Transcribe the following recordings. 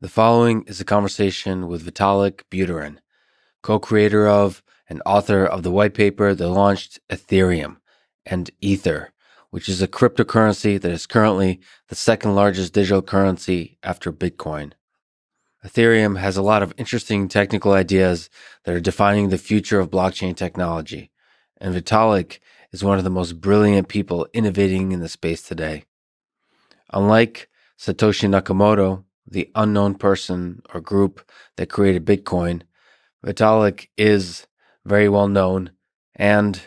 The following is a conversation with Vitalik Buterin, co-creator of and author of the white paper that launched Ethereum and Ether, which is a cryptocurrency that is currently the second largest digital currency after Bitcoin. Ethereum has a lot of interesting technical ideas that are defining the future of blockchain technology, and Vitalik is one of the most brilliant people innovating in the space today. Unlike Satoshi Nakamoto, the unknown person or group that created Bitcoin, Vitalik is very well known and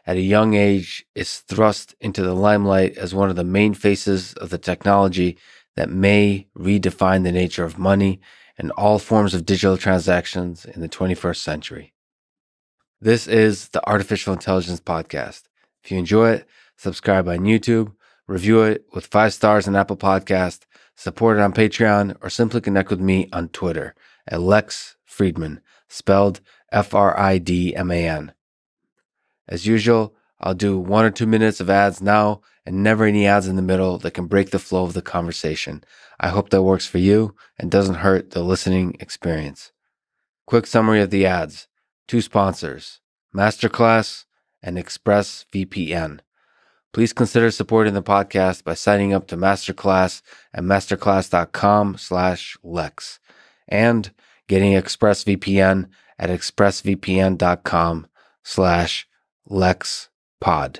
at a young age is thrust into the limelight as one of the main faces of the technology that may redefine the nature of money and all forms of digital transactions in the 21st century. This is the Artificial Intelligence Podcast. If you enjoy it, subscribe on YouTube, review it with 5 stars on Apple Podcast, support it on Patreon, or simply connect with me on Twitter at Lex Friedman, spelled Fridman. As usual, I'll do 1 or 2 minutes of ads now and never any ads in the middle that can break the flow of the conversation. I hope that works for you and doesn't hurt the listening experience. Quick summary of the ads. 2 sponsors, Masterclass and ExpressVPN. Please consider supporting the podcast by signing up to Masterclass at masterclass.com/Lex and getting ExpressVPN at expressvpn.com/LexPod.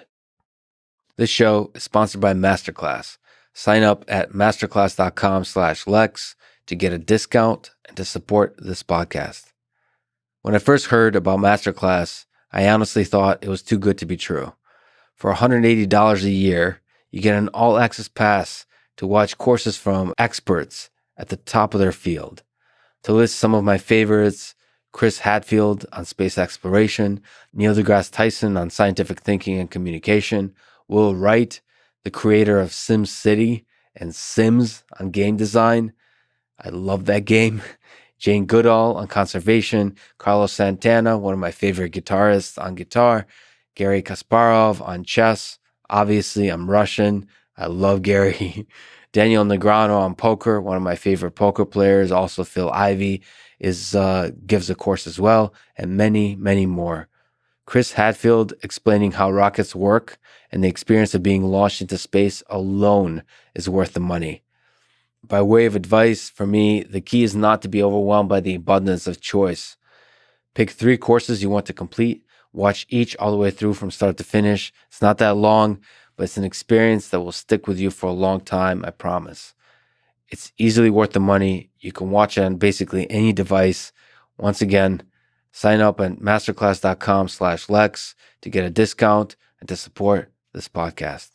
This show is sponsored by Masterclass. Sign up at masterclass.com/Lex to get a discount and to support this podcast. When I first heard about Masterclass, I honestly thought it was too good to be true. For $180 a year, you get an all-access pass to watch courses from experts at the top of their field. To list some of my favorites, Chris Hadfield on space exploration, Neil deGrasse Tyson on scientific thinking and communication, Will Wright, the creator of SimCity and Sims on game design. I love that game. Jane Goodall on conservation, Carlos Santana, one of my favorite guitarists, on guitar, Garry Kasparov on chess. Obviously, I'm Russian. I love Gary. Daniel Negreanu on poker, one of my favorite poker players. Also, Phil Ivey gives a course as well, and many, many more. Chris Hadfield explaining how rockets work and the experience of being launched into space alone is worth the money. By way of advice, for me, the key is not to be overwhelmed by the abundance of choice. Pick 3 courses you want to complete. Watch each all the way through from start to finish. It's not that long, but it's an experience that will stick with you for a long time, I promise. It's easily worth the money. You can watch it on basically any device. Once again, sign up at masterclass.com/Lex to get a discount and to support this podcast.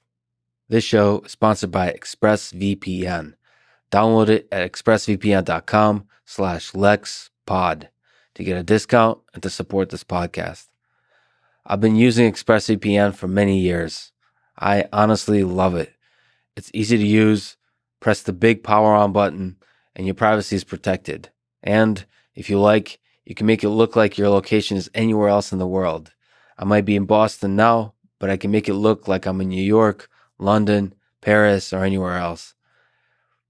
This show is sponsored by ExpressVPN. Download it at expressvpn.com/LexPod to get a discount and to support this podcast. I've been using ExpressVPN for many years. I honestly love it. It's easy to use. Press the big power on button and your privacy is protected. And if you like, you can make it look like your location is anywhere else in the world. I might be in Boston now, but I can make it look like I'm in New York, London, Paris, or anywhere else.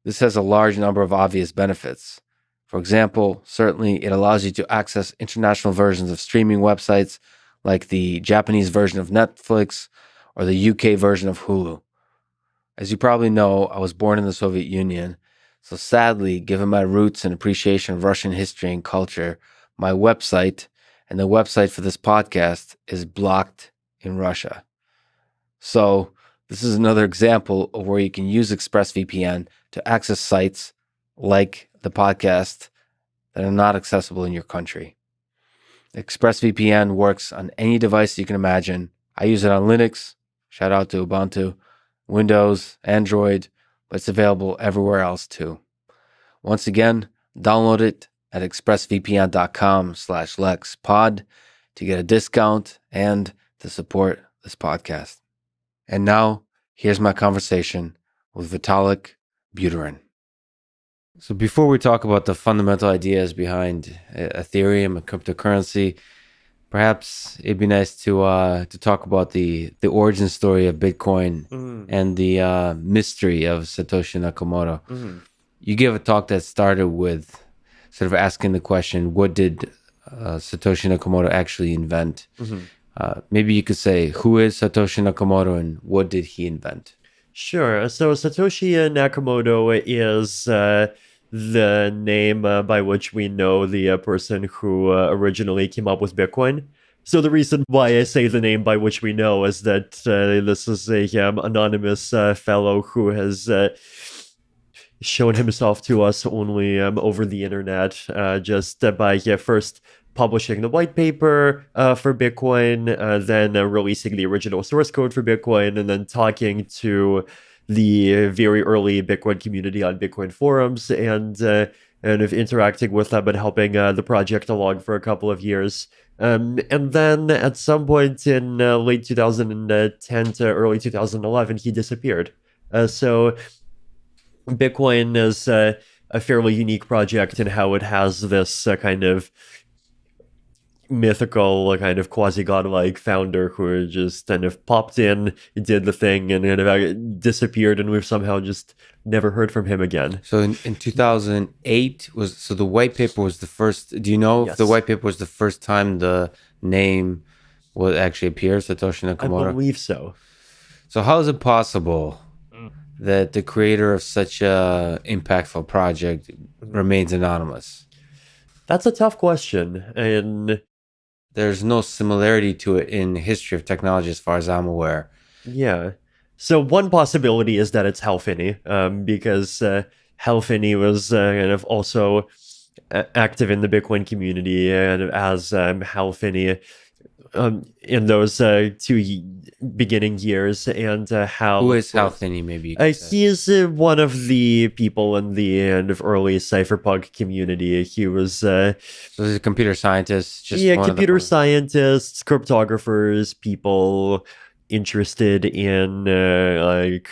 This has a large number of obvious benefits. For example, certainly it allows you to access international versions of streaming websites like the Japanese version of Netflix or the UK version of Hulu. As you probably know, I was born in the Soviet Union, so sadly, given my roots and appreciation of Russian history and culture, my website and the website for this podcast is blocked in Russia. So this is another example of where you can use ExpressVPN to access sites like the podcast that are not accessible in your country. ExpressVPN works on any device you can imagine. I use it on Linux, shout out to Ubuntu, Windows, Android, but it's available everywhere else too. Once again, download it at expressvpn.com/LexPod to get a discount and to support this podcast. And now, here's my conversation with Vitalik Buterin. So before we talk about the fundamental ideas behind Ethereum and cryptocurrency, perhaps it'd be nice to talk about the origin story of Bitcoin and the mystery of Satoshi Nakamoto. you gave a talk that started with sort of asking the question, what did Satoshi Nakamoto actually invent? Hmm. Maybe you could say, who is Satoshi Nakamoto and what did he invent? Sure. So Satoshi Nakamoto is the name by which we know the person who originally came up with Bitcoin. So the reason why I say the name by which we know is that this is a anonymous fellow who has shown himself to us only over the internet, just by first publishing the white paper for Bitcoin, then releasing the original source code for Bitcoin, and then talking to the very early Bitcoin community on Bitcoin forums, and of interacting with them and helping the project along for a couple of years. And then at some point in late 2010 to early 2011, he disappeared. So Bitcoin is a fairly unique project in how it has this kind of mythical, kind of quasi-godlike founder who just kind of popped in, did the thing, and kind of disappeared, and we've somehow just never heard from him again. So in 2008 so the white paper was the first. Do you know if the Yes, white paper was the first time the name will actually appear, Satoshi I Nakamoto? believe so. So how is it possible Mm. that the creator of such a impactful project remains anonymous? That's a tough question, and There's no similarity to it in history of technology as far as I'm aware. yeah. So one possibility is that it's Hal Finney, because Hal Finney was kind of also active in the Bitcoin community, and as Hal Finney in those beginning years, and Hal, Who of is Hal course. Finney, maybe you could say. He is one of the people in the end of early cypherpunk community. He was So he's a computer scientist, just yeah, one of the computer scientists, cryptographers, people interested in like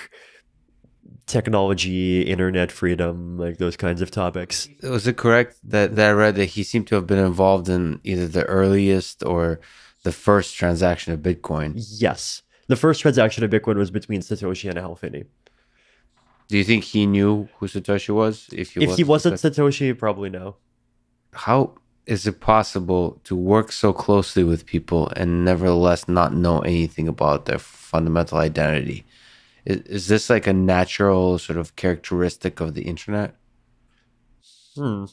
technology, internet freedom, like those kinds of topics. Was it correct that I read that he seemed to have been involved in either the earliest or the first transaction of Bitcoin? Yes. The first transaction of Bitcoin was between Satoshi and Hal Finney. Do you think he knew who Satoshi was? If he If he was wasn't Satoshi? Satoshi, probably no. How is it possible to work so closely with people and nevertheless not know anything about their fundamental identity? Is this like a natural sort of characteristic of the internet? Hmm.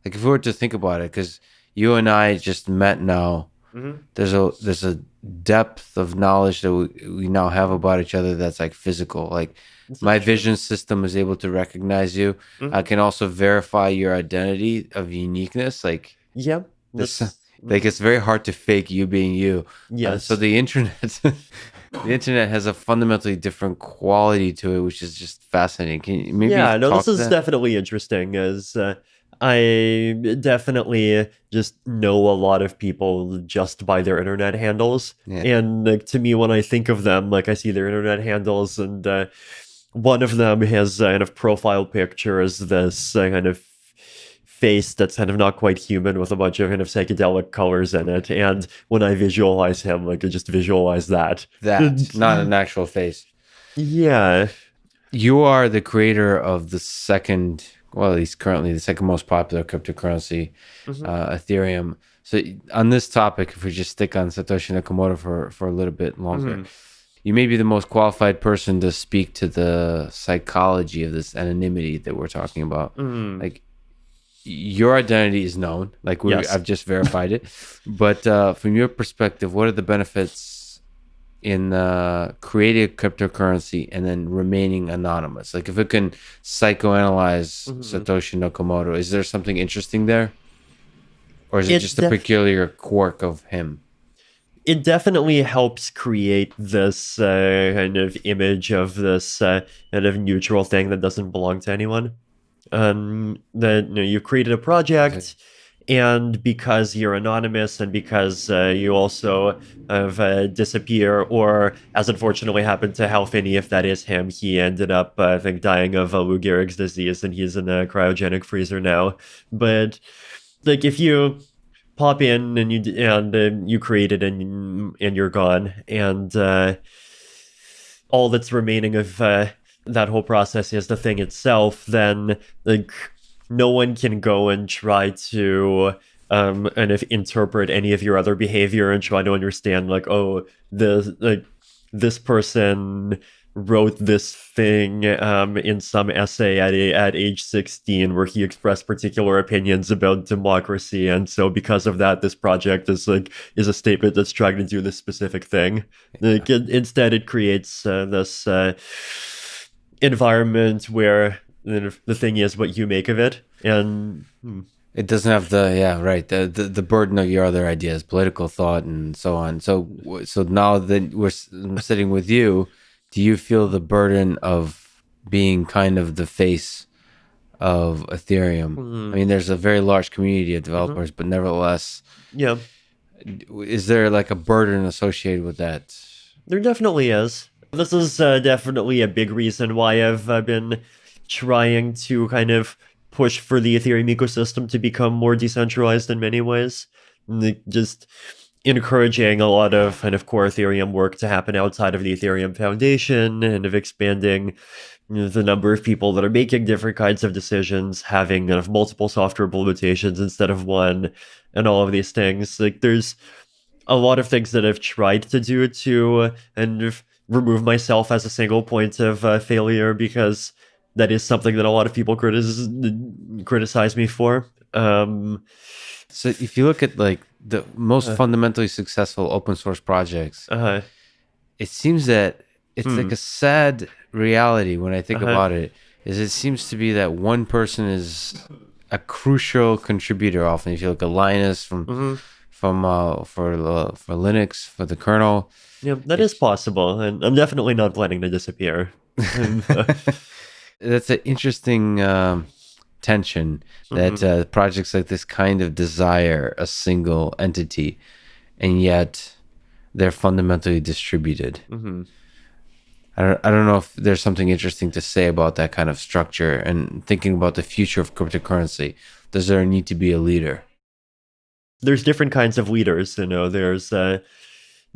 Like if we were to think about it, because you and I just met now, Mm-hmm. there's a depth of knowledge that we now have about each other that's like physical. Like This is my true. vision system is able to recognize you. I Mm-hmm. can also verify your identity of uniqueness. Like Yeah, this, that's like it's very hard to fake you being you. So yes. the internet, the internet has a fundamentally different quality to it, which is just fascinating. Can you maybe Yeah, no, this talk to is that? definitely interesting as I definitely just know a lot of people just by their internet handles. Yeah. And like, to me, when I think of them, like I see their internet handles, and one of them has a kind of profile picture as this kind of face that's kind of not quite human with a bunch of kind of psychedelic colors in it. And when I visualize him, like I just visualize that. That, not an actual face. Yeah. You are the creator of the second, well, at least currently the second most popular cryptocurrency, Mhm. Ethereum. So on this topic, if we just stick on Satoshi Nakamoto for a little bit longer, Mhm. you may be the most qualified person to speak to the psychology of this anonymity that we're talking about. Mhm. Like your identity is known, like Yes. I've just verified it, but from your perspective, what are the benefits in creating a cryptocurrency and then remaining anonymous? Like if it can psychoanalyze Mhm. Satoshi Nakamoto, is there something interesting there? Or is it It just a def peculiar quirk of him? it definitely helps create this kind of image of this kind of neutral thing that doesn't belong to anyone. That you created a Okay. project, and because you're anonymous, and because you also have disappear, or as unfortunately happened to Hal Finney, if that is him, he ended up I think dying of Lou Gehrig's disease, and he's in a cryogenic freezer now. But like if you pop in and you create it, and you're gone, and all that's remaining of that whole process is the thing itself, then like no one can go and try to kind of interpret any of your other behavior and try to understand like, oh, this person wrote this thing in some essay at age 16 where he expressed particular opinions about democracy, and so because of that this project is a statement that's trying to do this specific thing. Like, instead it creates this environment where the thing is what you make of it, and it doesn't have the burden of your other ideas, political thought, and so on. So now that we're sitting with you, do you feel the burden of being kind of the face of Ethereum? I mean, there's a very large community of developers, but nevertheless, yeah, is there like a burden associated with that? there definitely is. This is definitely a big reason why I've been trying to kind of push for the Ethereum ecosystem to become more decentralized in many ways. Just encouraging a lot of kind of core Ethereum work to happen outside of the Ethereum Foundation, and of expanding the number of people that are making different kinds of decisions, having kind of multiple software implementations instead of one, and all of these things. Like, there's a lot of things that I've tried to do to kind of remove myself as a single point of failure, because that is something that a lot of people criticize me for. So if you look at like the most fundamentally successful open source projects, it seems that it's like a sad reality when I think about it, is it seems to be that one person is a crucial contributor often. If you look at Linus for Linux, for the kernel. Yeah, that is possible, and I'm definitely not planning to disappear. That's an interesting tension that projects like this kind of desire a single entity, and yet they're fundamentally distributed. I don't know if there's something interesting to say about that kind of structure, and thinking about the future of cryptocurrency. Does there need to be a leader? There's different kinds of leaders.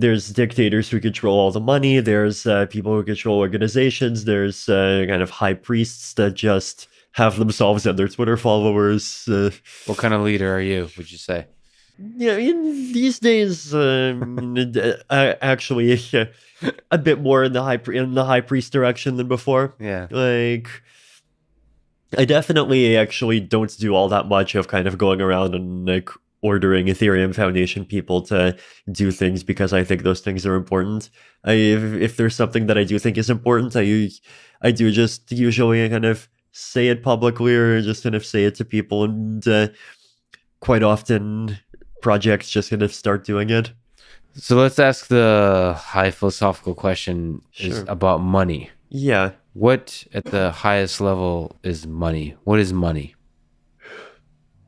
There's dictators who control all the money. There's people who control organizations. There's kind of high priests that just have themselves and their Twitter followers. What kind of leader are you, would you say? Yeah, these days, actually, a bit more in the high priest direction than before. Yeah, like, I definitely actually don't do all that much of kind of going around and like ordering Ethereum Foundation people to do things because I think those things are important. If there's something that I do think is important, I do just usually kind of say it publicly, or just kind of say it to people, and quite often projects just kind of start doing it. So let's ask the high philosophical question is about money. Yeah. What at the highest level is money? What is money?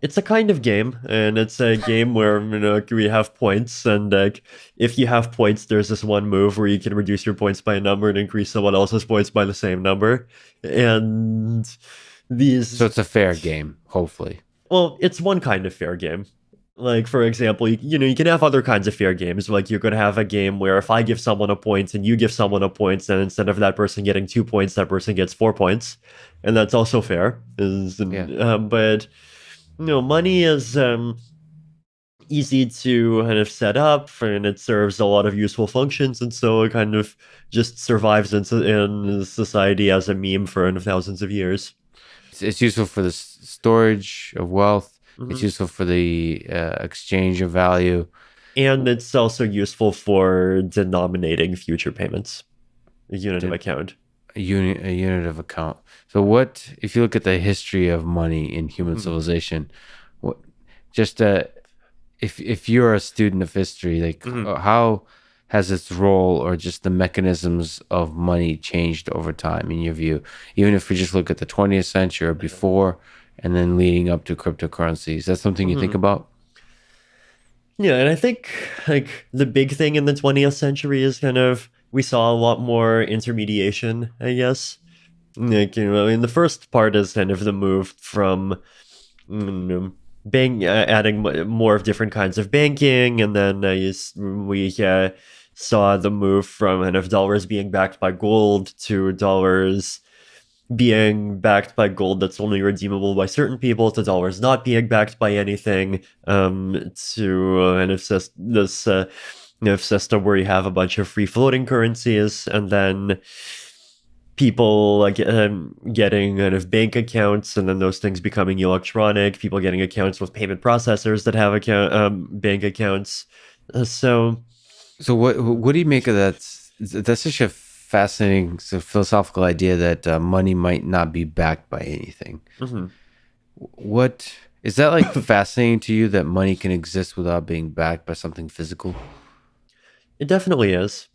It's a kind of game, and it's a game where we have points, and if you have points, there's this one move where you can reduce your points by a number and increase someone else's points by the same number, and So it's a fair game, hopefully. Well, it's one kind of fair game. Like, for example, you can have other kinds of fair games. Like, you could have a game where if I give someone a point and you give someone a point, then instead of that person getting 2 points, that person gets 4 points, and that's also fair. But money is easy to kind of set up, and it serves a lot of useful functions, and so it kind of just survives in society as a meme for thousands of years. It's useful for the storage of wealth. It's useful for the exchange of value. And it's also useful for denominating future payments. A unit of account. A unit of account. So what, if you look at the history of money in human civilization, if you're a student of history, like how has its role or just the mechanisms of money changed over time in your view? Even if we just look at the 20th century or before, and then leading up to cryptocurrency. Is that something you think about? Yeah, and I think like the big thing in the 20th century is kind of we saw a lot more intermediation, I guess. Like, the first part is kind of the move from adding more of different kinds of banking, and then we saw the move from kind of dollars being backed by gold to dollars being backed by gold that's only redeemable by certain people to dollars not being backed by anything, to an system where you have a bunch of free floating currencies, and then people like getting kind of bank accounts, and then those things becoming electronic, people getting accounts with payment processors that have bank accounts. So So what do you make of that? That's such a fascinating philosophical idea that money might not be backed by anything. mhm. What is that like fascinating to you that money can exist without being backed by something physical? It definitely is.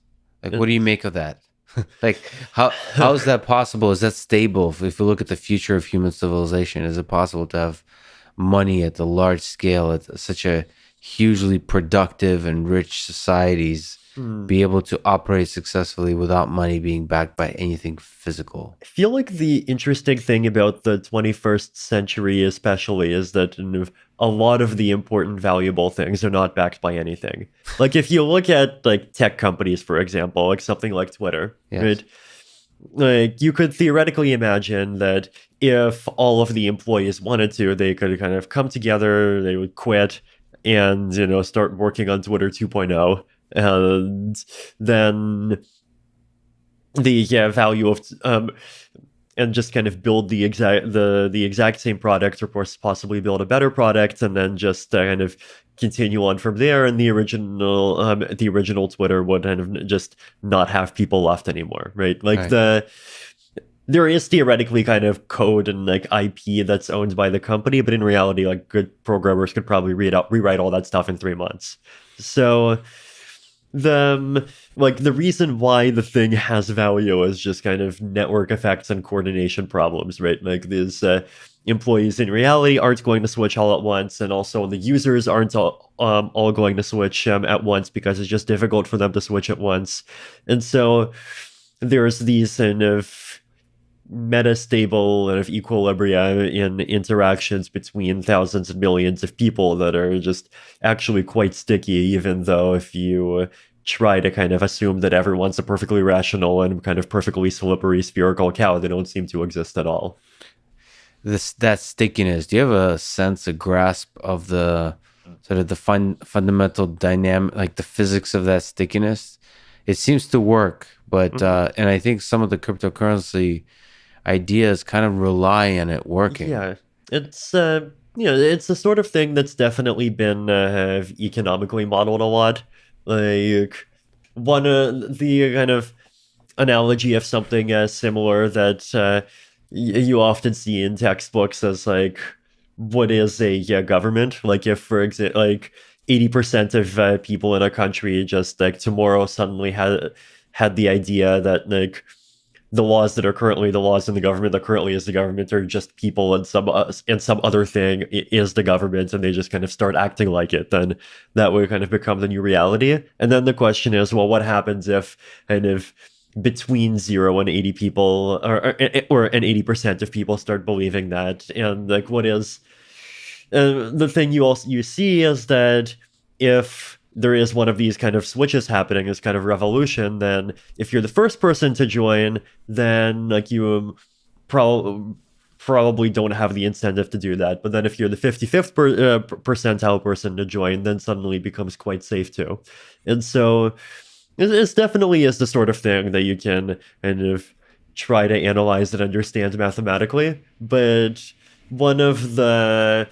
Like, what do you make of that? Like, how is that possible? Is that stable? If you look at the future of human civilization, is it possible to have money at the large scale at such a hugely productive and rich societies Hmm. be able to operate successfully without money being backed by anything physical? I feel like the interesting thing about the 21st century, especially, is that a lot of the important, valuable things are not backed by anything. Like, if you look at like tech companies, for example, like something like Twitter, Yes. right? Like, you could theoretically imagine that if all of the employees wanted to, they could kind of come together, they would quit, and start working on Twitter 2.0, and then the value of and just kind of build the exact same product, or possibly build a better product, and then just kind of continue on from there. And the original Twitter would kind of just not have people left anymore, right? Like Right. there is theoretically kind of code and like IP that's owned by the company, but in reality, like good programmers could probably rewrite all that stuff in 3 months. So the reason why the thing has value is just kind of network effects and coordination problems, right? Like these employees in reality aren't going to switch all at once, and also the users aren't all going to switch at once, because it's just difficult for them to switch at once. And so there's these kind of metastable and of equilibria in interactions between thousands and millions of people that are just actually quite sticky, even though if you try to kind of assume that everyone's a perfectly rational and kind of perfectly slippery spherical cow, they don't seem to exist at all. That stickiness. Do you have a sense, a grasp of the sort of the fundamental dynamic, like the physics of that stickiness? It seems to work, but and I think some of the cryptocurrency ideas kind of rely on it working. Yeah, it's the sort of thing that's definitely been economically modeled a lot. Like one the kind of analogy of something similar that you often see in textbooks as like, what is a government? Like if, for example, like 80% of people in a country just like tomorrow suddenly had the idea that like the laws that are currently the laws in the government that currently is the government are just people, and some other thing is the government, and they just kind of start acting like it, then that would kind of become the new reality. And then the question is, well, what happens if kind of between 0 and 80 people, or and 80% of people start believing that? And like, what is the thing you see is that if there is one of these kind of switches happening, this kind of revolution, then if you're the first person to join, then like you probably don't have the incentive to do that. But then if you're the 55th percentile person to join, then suddenly it becomes quite safe too. And so it's definitely is the sort of thing that you can kind of try to analyze and understand mathematically. But one of the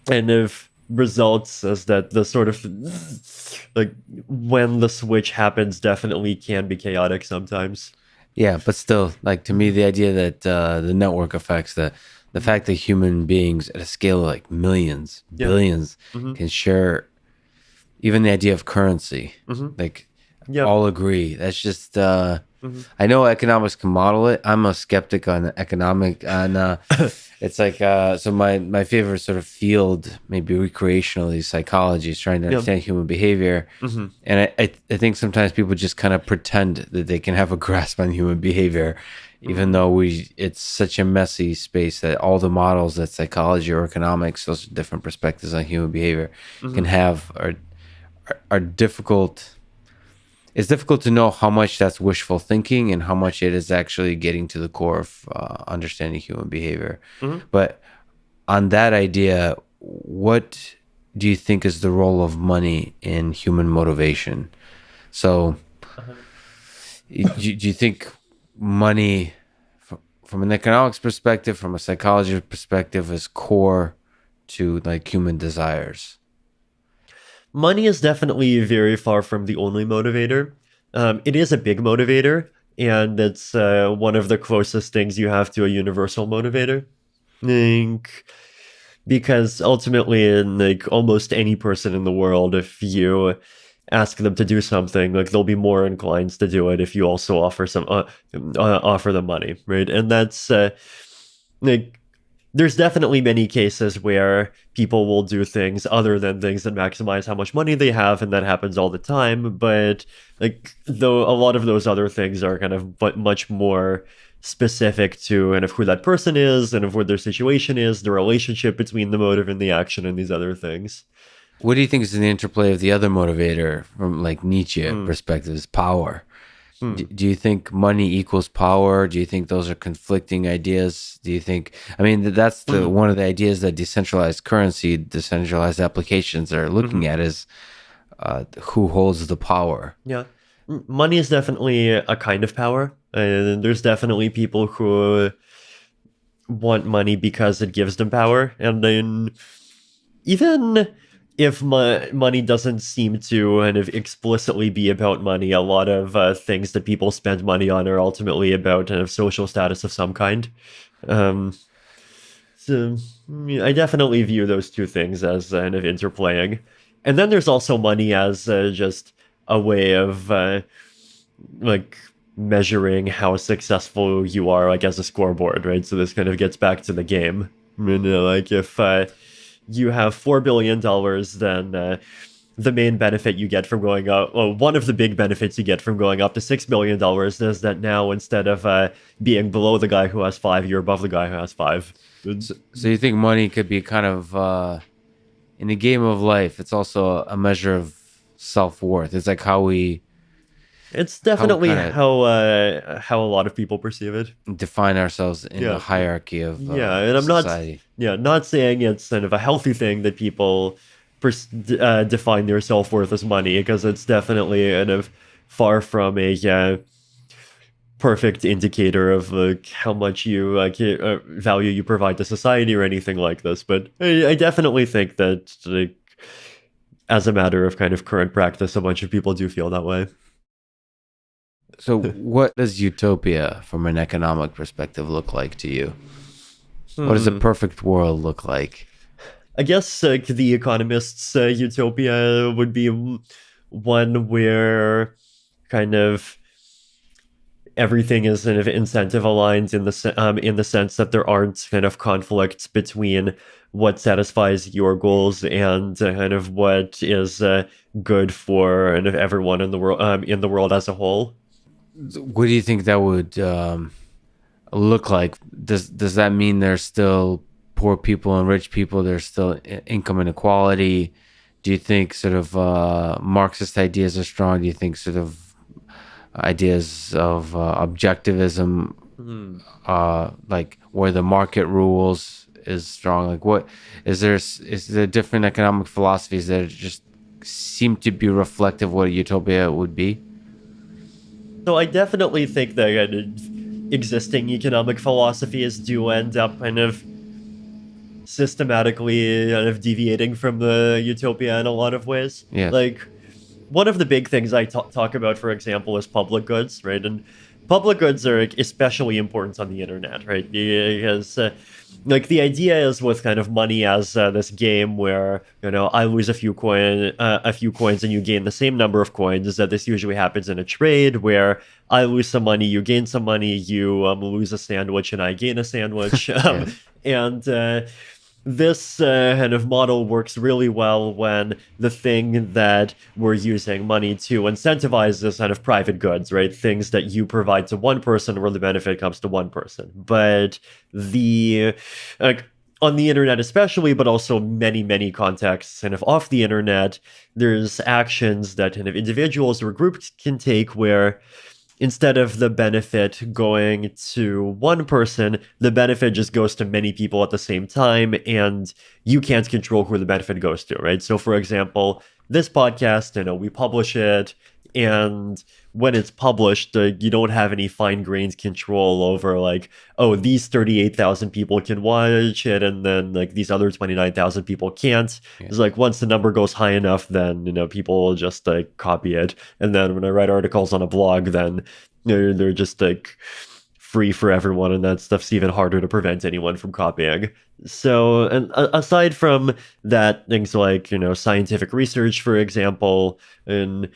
kind of results is that the sort of like when the switch happens definitely can be chaotic sometimes. Yeah, but still, like to me, the idea that the network effects, the fact that human beings at a scale of like millions, Yeah. billions, Mhm. can share even the idea of currency, Mhm. like Yeah. all agree. That's just Mhm. I know economics can model it. I'm a skeptic on economic, and it's like so my favorite sort of field, maybe recreationally, psychology, is trying to Yeah. understand human behavior. Mhm. And I think sometimes people just kind of pretend that they can have a grasp on human behavior, even though it's such a messy space that all the models that psychology or economics, those different perspectives on human behavior, can have are difficult. it's difficult to know how much that's wishful thinking and how much it is actually getting to the core of understanding human behavior. Mhm. But on that idea, what do you think is the role of money in human motivation? So, Uh-huh. do you think money, from an economics perspective, from a psychology perspective, is core to like human desires? Money is definitely very far from the only motivator. It is a big motivator, and it's one of the closest things you have to a universal motivator. Think because ultimately, in like almost any person in the world, if you ask them to do something, like they'll be more inclined to do it if you also offer them money, right? And that's like there's definitely many cases where people will do things other than things that maximize how much money they have, and that happens all the time. But like, though a lot of those other things are kind of but much more specific to and of who that person is and of what their situation is, the relationship between the motive and the action, and these other things. What do you think is the interplay of the other motivator from like Nietzsche Hmm. perspective is power? Hmm. Do you think money equals power? Do you think those are conflicting ideas? Do you think, I mean, that's the Hmm. one of the ideas that decentralized currency, decentralized applications are looking Mhm. at is who holds the power? Yeah. Money is definitely a kind of power. And there's definitely people who want money because it gives them power. And then even if money doesn't seem to kind of explicitly be about money, a lot of things that people spend money on are ultimately about kind of social status of some kind. Um, so I definitely view those two things as kind of interplaying. And then there's also money as just a way of like measuring how successful you are, like as a scoreboard, right? So this kind of gets back to the game. Like if you have $4 billion, then the main benefit you get from going up, well, one of the big benefits you get from going up to $6 billion is that now instead of being below the guy who has five, you're above the guy who has five. So you think money could be kind of, in the game of life, it's also a measure of self-worth. It's like It's how we definitely kind of how a lot of people perceive it. define ourselves in the Yeah, hierarchy of yeah, and I'm not, society. yeah, not saying it's kind of a healthy thing that people define their self worth as money, because it's definitely kind of far from a perfect indicator of like how much you value you provide to society or anything like this. But I definitely think that like as a matter of kind of current practice, a bunch of people do feel that way. So, what does utopia from an economic perspective look like to you? What does a Hmm. perfect world look like? I guess the economist's utopia would be one where kind of everything is kind of incentive aligned in the sense that there aren't kind of conflicts between what satisfies your goals and kind of what is good for kind of everyone in the world as a whole. What do you think that would look like? Does that mean there's still poor people and rich people? There's still income inequality? Do you think sort of Marxist ideas are strong? Do you think sort of ideas of objectivism, Hmm. like where the market rules, is strong? Like, what is there different economic philosophies that just seem to be reflective of what a utopia would be? So I definitely think that existing economic philosophies do end up kind of systematically kind of deviating from the utopia in a lot of ways. Yes. Like, one of the big things I talk about, for example, is public goods, right? And public goods are like, especially important on the internet, right? Because like the idea is with kind of money as this game where I lose a few coins, and you gain the same number of coins. Is that this usually happens in a trade where I lose some money, you gain some money, you lose a sandwich, and I gain a sandwich, Yes. and this kind of model works really well when the thing that we're using money to incentivize is kind of private goods, right? Things that you provide to one person where the benefit comes to one person. But the like on the internet especially, but also many contexts kind of off the internet, there's actions that kind of individuals or groups can take where instead of the benefit going to one person, the benefit just goes to many people at the same time, and you can't control who the benefit goes to, right? So, for example, this podcast, we publish it, and when it's published, you don't have any fine-grained control over, like, oh, these 38,000 people can watch it, and then, like, these other 29,000 people can't. Yeah. It's like, once the number goes high enough, then, people will just, like, copy it. And then when I write articles on a blog, then they're just, like, free for everyone, and that stuff's even harder to prevent anyone from copying. So, and aside from that, things like, scientific research, for example, and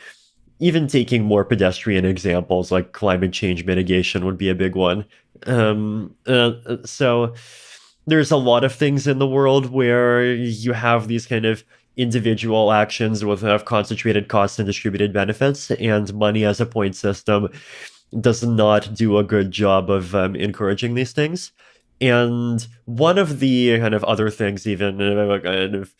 even taking more pedestrian examples like climate change mitigation would be a big one. So there's a lot of things in the world where you have these kind of individual actions with concentrated costs and distributed benefits, and money as a point system does not do a good job of encouraging these things. And one of the kind of other things, even kind of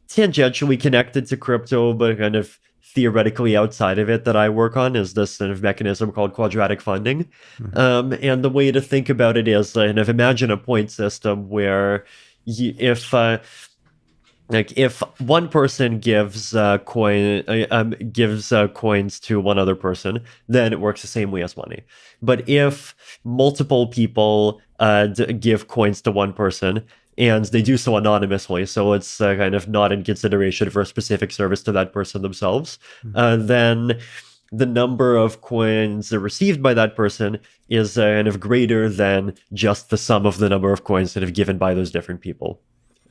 tangentially connected to crypto, but kind of theoretically outside of it, that I work on, is this sort of mechanism called quadratic funding. Mm-hmm. And the way to think about it is kind of imagine a point system where if one person gives coins to one other person, then it works the same way as money. But if multiple people give coins to one person, and they do so anonymously, so it's kind of not in consideration for a specific service to that person themselves, then the number of coins received by that person is kind of greater than just the sum of the number of coins that have given by those different people.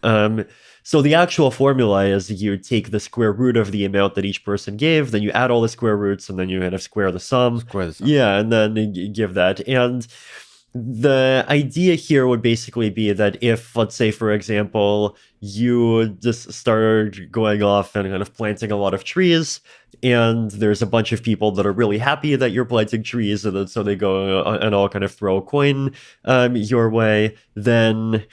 So the actual formula is you take the square root of the amount that each person gave, then you add all the square roots, and then you kind of square the sum. Yeah, and then you give that. And the idea here would basically be that if, let's say, for example, you just start going off and kind of planting a lot of trees, and there's a bunch of people that are really happy that you're planting trees, and then so they go and all kind of throw a coin your way, then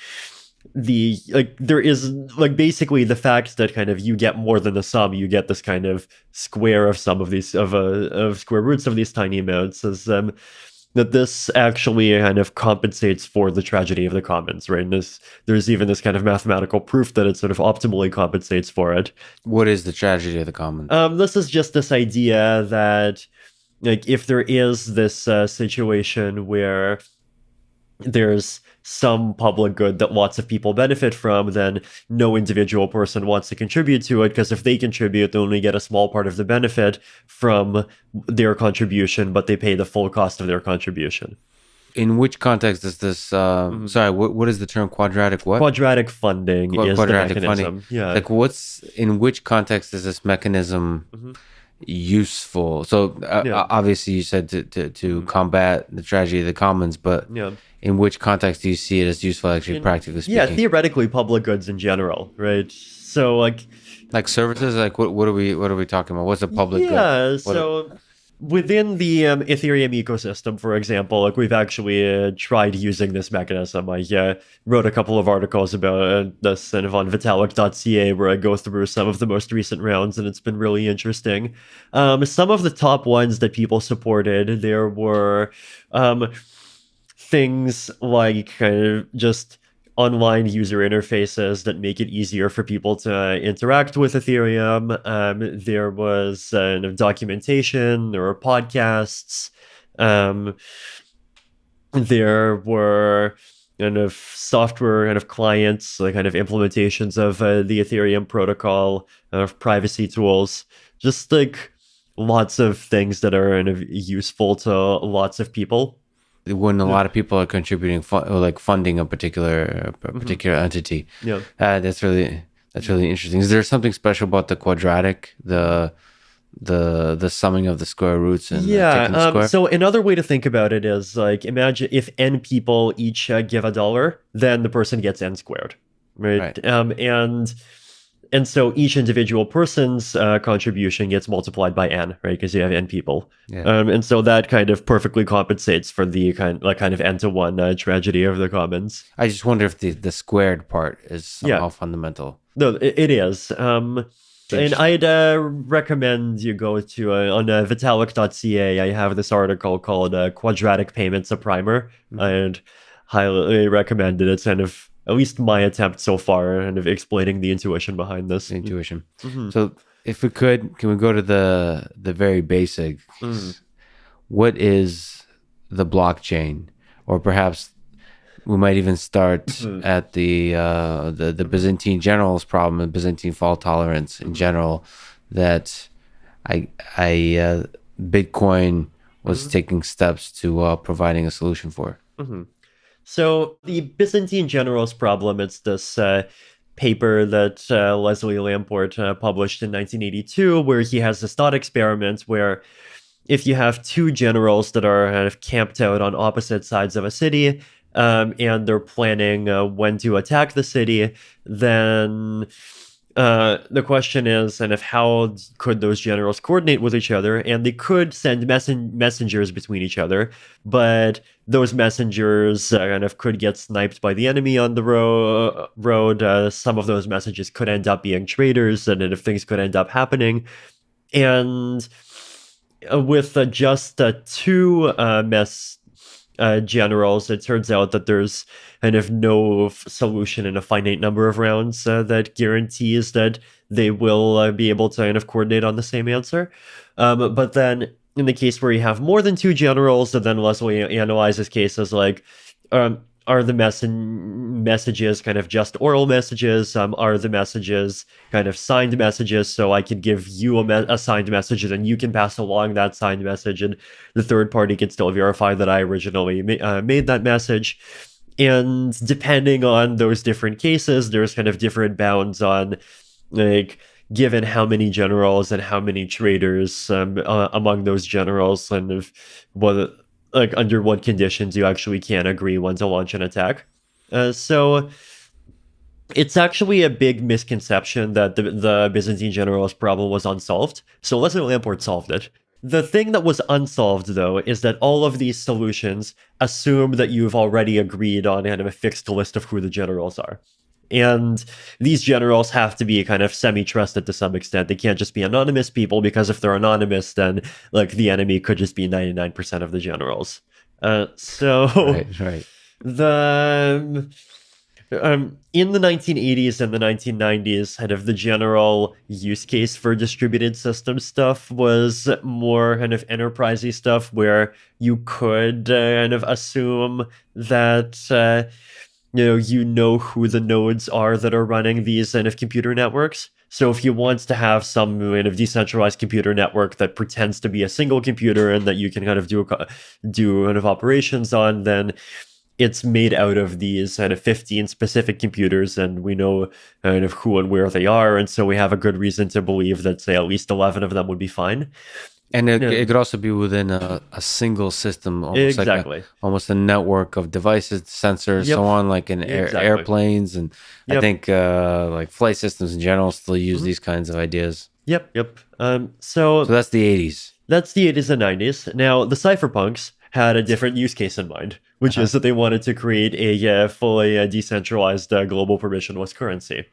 there is basically the fact that kind of you get more than the sum, you get this kind of square of some of these of square roots of these tiny amounts, is that this actually kind of compensates for the tragedy of the commons, right? And there's even this kind of mathematical proof that it sort of optimally compensates for it. What is the tragedy of the commons? This is just this idea that, like, if there is this situation where there's some public good that lots of people benefit from, then no individual person wants to contribute to it, because if they contribute, they only get a small part of the benefit from their contribution, but they pay the full cost of their contribution. In which context is this? Sorry, what is the term quadratic? What? Quadratic funding is quadratic the mechanism. Funding. Yeah. Like, in which context is this mechanism useful? So obviously you said to combat the tragedy of the commons, but in which context do you see it as useful, actually, practically speaking? Yeah, theoretically, public goods in general, right? So like services, like what are we talking about? What's a public good? Yeah, so within the Ethereum ecosystem, for example, like, we've actually tried using this mechanism. I wrote a couple of articles about this kind of on vitalik.ca, where I go through some of the most recent rounds, and it's been really interesting. Some of the top ones that people supported, there were things like kind of just online user interfaces that make it easier for people to interact with Ethereum. There was documentation, there were podcasts, there were kind of software kind of clients, like kind of implementations of the Ethereum protocol, privacy tools, just like lots of things that are kind of useful to lots of people. When a lot of people are contributing, funding a particular entity. Yeah, that's really interesting. Is there something special about the quadratic, the summing of the square roots and taking the square? So another way to think about it is, like, imagine if n people each give $1, then the person gets n squared, right? And And so each individual person's contribution gets multiplied by n, right? Because you have n people. Yeah. And so that kind of perfectly compensates for the kind of n-to-1 tragedy of the commons. I just wonder if the squared part is somehow fundamental. No, it is. And I'd recommend you go to on vitalik.ca. I have this article called Quadratic Payments, a Primer. I'd highly recommend it. It's kind of at least my attempt so far and of explaining the intuition behind this. Intuition. So if we can we go to the very basics? What is the blockchain? Or perhaps we might even start at the Byzantine generals problem, the Byzantine fault tolerance in general, that Bitcoin was taking steps to providing a solution for. So the Byzantine generals problem, it's this paper that Leslie Lamport published in 1982, where he has this thought experiment where if you have two generals that are kind of camped out on opposite sides of a city, and they're planning when to attack the city, then the question is, and how could those generals coordinate with each other? And they could send messengers between each other, but those messengers kind of could get sniped by the enemy on the road. Some of those messages could end up being traitors, and if things could end up happening. And with just two generals, it turns out that there's kind of no solution in a finite number of rounds that guarantees that they will be able to kind of coordinate on the same answer. But then in the case where you have more than two generals, and then Leslie analyzes cases like, are the messages kind of just oral messages? Are the messages kind of signed messages? So I can give you a signed message, and then you can pass along that signed message, and the third party can still verify that I originally made that message. And depending on those different cases, there's kind of different bounds on, like, given how many generals and how many traitors among those generals, and of whether, like, under what conditions you actually can agree when to launch an attack. So it's actually a big misconception that the Byzantine generals problem was unsolved. So Leslie Lamport solved it. The thing that was unsolved, though, is that all of these solutions assume that you've already agreed on kind of a fixed list of who the generals are. And these generals have to be kind of semi-trusted to some extent. They can't just be anonymous people, because if they're anonymous, then, like, the enemy could just be 99% of the generals. Right. In the 1980s and the 1990s, kind of the general use case for distributed system stuff was more kind of enterprisey stuff, where you could kind of assume that you know who the nodes are that are running these kind of computer networks. So if you want to have some kind of decentralized computer network that pretends to be a single computer and that you can kind of do kind of operations on, then it's made out of these kind of 15 specific computers, and we know kind of who and where they are. And so we have a good reason to believe that, say, at least 11 of them would be fine. And it could also be within a single system, almost exactly. Almost a network of devices, sensors, so on, like in airplanes. And I think like flight systems in general still use these kinds of ideas. Yep. So that's the 80s. That's the 80s and 90s. Now, the cypherpunks had a different use case in mind, which is that they wanted to create a fully decentralized global permissionless currency.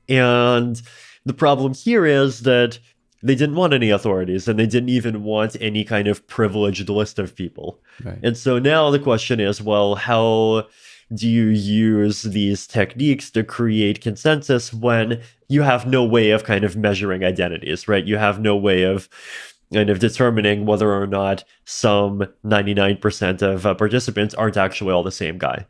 And the problem here is that they didn't want any authorities, and they didn't even want any kind of privileged list of people. Right. And so now the question is, well, how do you use these techniques to create consensus when you have no way of kind of measuring identities, right? You have no way of kind of determining whether or not some 99% of participants aren't actually all the same guy.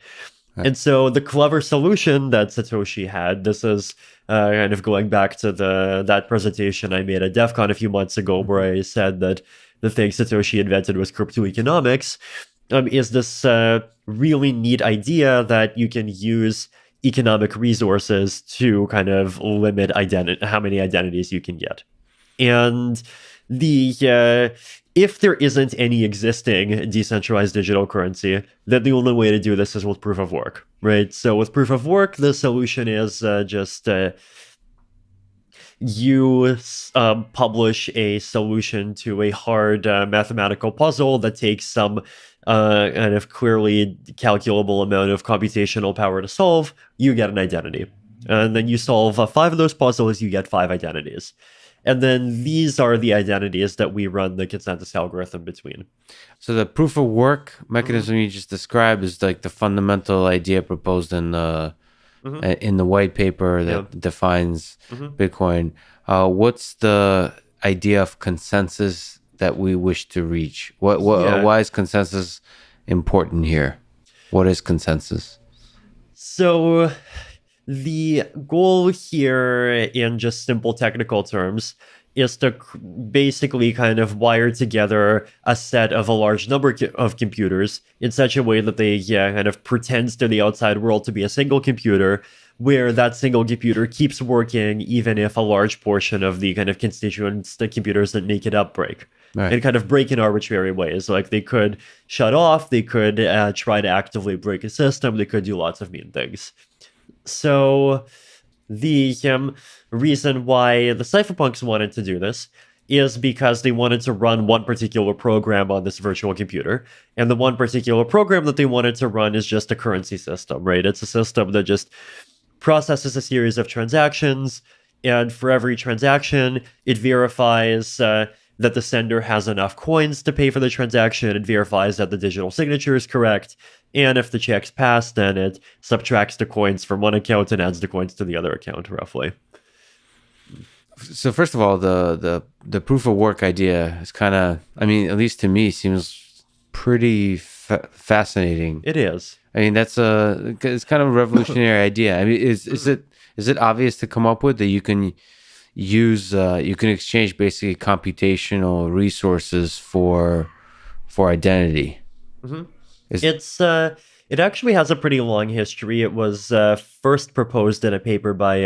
Right. And so the clever solution that Satoshi had, this is kind of going back to that presentation I made at DEF CON a few months ago, where I said that the thing Satoshi invented was cryptoeconomics, is this really neat idea that you can use economic resources to kind of limit how many identities you can get. And if there isn't any existing decentralized digital currency, then the only way to do this is with proof of work, right? So with proof of work, the solution is just you publish a solution to a hard mathematical puzzle that takes some kind of clearly calculable amount of computational power to solve, you get an identity. And then you solve 5 of those puzzles, you get 5 identities. And then these are the identities that we run the consensus algorithm between. So the proof of work mechanism you just described is like the fundamental idea proposed in the white paper that defines Bitcoin. What's the idea of consensus that we wish to reach? Why is consensus important here? What is consensus? So the goal here, in just simple technical terms, is to basically kind of wire together a set of a large number of computers in such a way that they kind of pretends to the outside world to be a single computer, where that single computer keeps working even if a large portion of the kind of constituents, the computers that make it up, break. Right. And kind of break in arbitrary ways. Like they could shut off, they could try to actively break a system, they could do lots of mean things. So the reason why the cypherpunks wanted to do this is because they wanted to run one particular program on this virtual computer. And the one particular program that they wanted to run is just a currency system, right? It's a system that just processes a series of transactions. And for every transaction, it verifies that the sender has enough coins to pay for the transaction. It verifies that the digital signature is correct. And if the check's passed, then it subtracts the coins from one account and adds the coins to the other account, roughly. So first of all, the proof of work idea is kind of, I mean, at least to me, seems pretty fascinating. It is. I mean, it's kind of a revolutionary idea. I mean, is it obvious to come up with that you can use you can exchange basically computational resources for identity? It actually has a pretty long history. It was first proposed in a paper by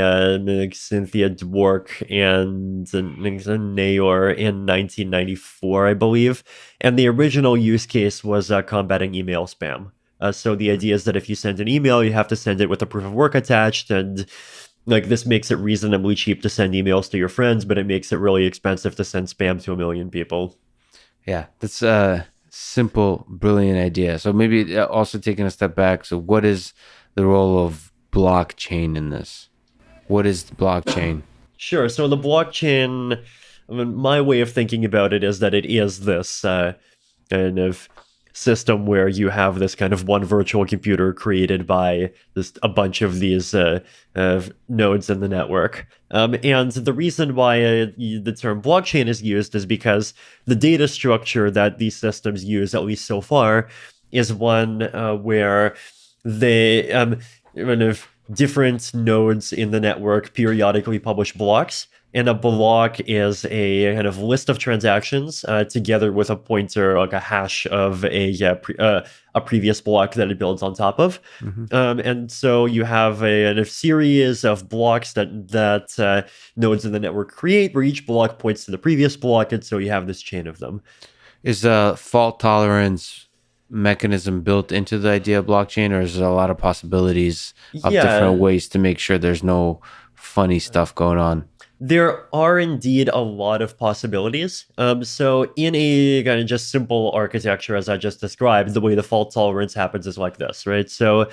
Cynthia Dwork and Nayor in 1994, I believe. And the original use case was combating email spam. So the idea is that if you send an email, you have to send it with a proof of work attached, and like this makes it reasonably cheap to send emails to your friends, but it makes it really expensive to send spam to 1 million people. Yeah, that's a simple, brilliant idea. So maybe also taking a step back. So what is the role of blockchain in this? What is the blockchain? Sure. So the blockchain, I mean, my way of thinking about it is that it is this kind of system where you have this kind of one virtual computer created by a bunch of these nodes in the network. And the reason why the term blockchain is used is because the data structure that these systems use, at least so far, is one where they kind of different nodes in the network periodically publish blocks. And a block is a kind of list of transactions together with a pointer, like a hash of a previous block that it builds on top of. And so you have a series of blocks that nodes in the network create, where each block points to the previous block, and so you have this chain of them. Is a fault tolerance mechanism built into the idea of blockchain, or is there a lot of possibilities of different ways to make sure there's no funny stuff going on? There are indeed a lot of possibilities. So in a kind of just simple architecture, as I just described, the way the fault tolerance happens is like this, right? So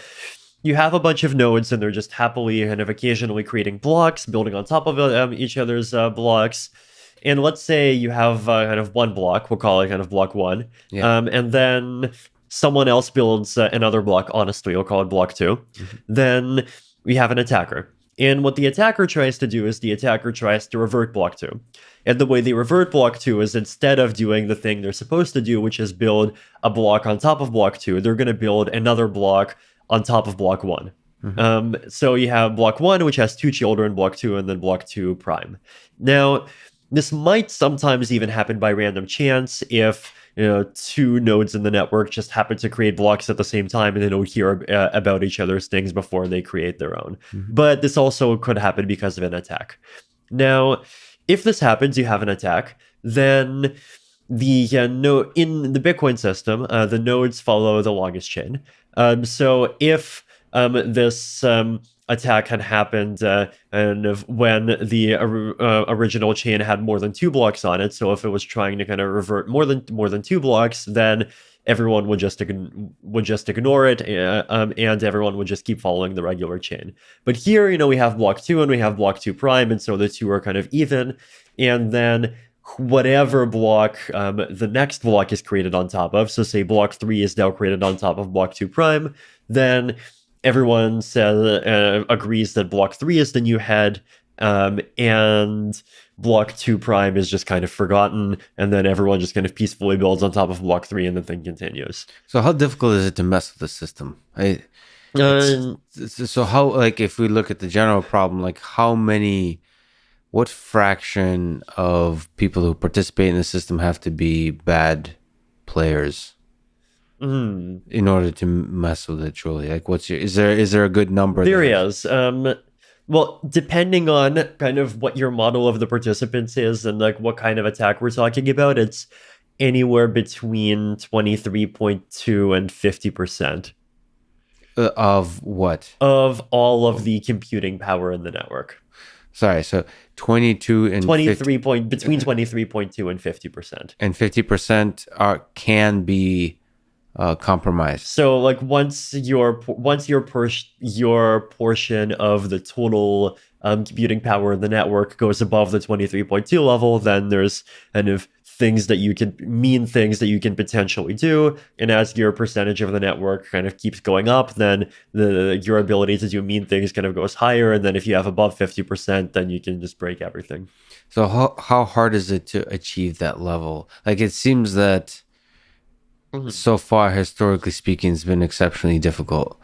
you have a bunch of nodes, and they're just happily kind of occasionally creating blocks, building on top of each other's blocks. And let's say you have kind of one block, we'll call it kind of block 1. And then someone else builds another block, honestly, we'll call it block 2. Then we have an attacker. And what the attacker tries to do is the attacker tries to revert block 2. And the way they revert block 2 is, instead of doing the thing they're supposed to do, which is build a block on top of block 2, they're going to build another block on top of block 1. So you have block 1, which has 2 children, block 2, and then block 2 prime. Now, this might sometimes even happen by random chance if 2 nodes in the network just happen to create blocks at the same time, and they don't hear about each other's things before they create their own. But this also could happen because of an attack. Now, if this happens, you have an attack, then in the Bitcoin system, the nodes follow the longest chain. So if this attack had happened, and when the original chain had more than 2 blocks on it. So if it was trying to kind of revert more than 2 blocks, then everyone would just ignore it, and everyone would just keep following the regular chain. But here, we have block 2 and we have block 2 prime, and so the two are kind of even. And then whatever block the next block is created on top of, so say block 3 is now created on top of block 2 prime, then everyone agrees that block 3 is the new head, and block 2 prime is just kind of forgotten, and then everyone just kind of peacefully builds on top of block 3 and the thing continues. So how difficult is it to mess with the system? So how, like, if we look at the general problem, like what fraction of people who participate in the system have to be bad players in order to mess with it truly? Like, is there a good number? There is. Well, depending on kind of what your model of the participants is and like what kind of attack we're talking about, it's anywhere between 23.2 and 50%. Of what? Of all of the computing power in the network. Sorry, so 22 and 23 between 23.2 and 50%. And 50% can be compromised. So like once your portion of the total computing power in the network goes above the 23.2 level, then there's kind of things that you can potentially do, and as your percentage of the network kind of keeps going up, then your ability to do mean things kind of goes higher, and then if you have above 50%, then you can just break everything. So how hard is it to achieve that level? Like, it seems that so far, historically speaking, it's been exceptionally difficult.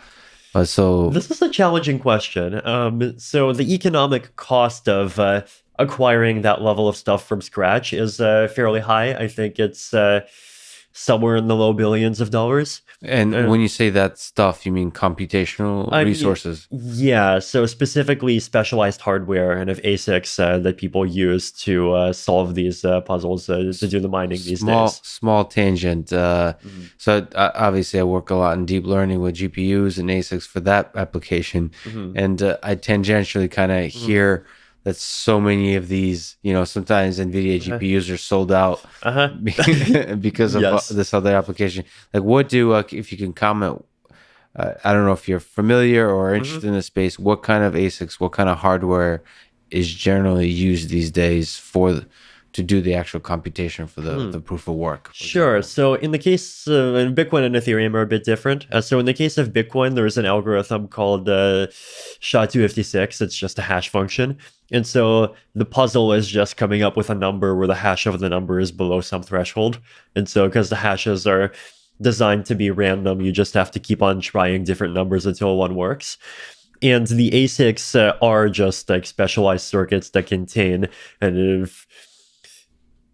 So this is a challenging question. So the economic cost of acquiring that level of stuff from scratch is fairly high. I think it's somewhere in the low billions of dollars. And when you say that stuff, you mean computational resources? Yeah, so specifically specialized hardware and of ASICs that people use to solve these puzzles, to do the mining these days. Small tangent. So obviously I work a lot in deep learning with GPUs and ASICs for that application. And I tangentially kind of hear that so many of these, sometimes NVIDIA GPUs are sold out because of this other application. Like, if you can comment, I don't know if you're familiar or interested in the space, what kind of ASICs, what kind of hardware is generally used these days to do the actual computation for the proof of work? Sure. So in the case of Bitcoin and Ethereum are a bit different. So in the case of Bitcoin, there's an algorithm called SHA-256. It's just a hash function. And so the puzzle is just coming up with a number where the hash of the number is below some threshold. And so because the hashes are designed to be random, you just have to keep on trying different numbers until one works. And the ASICs are just like specialized circuits that contain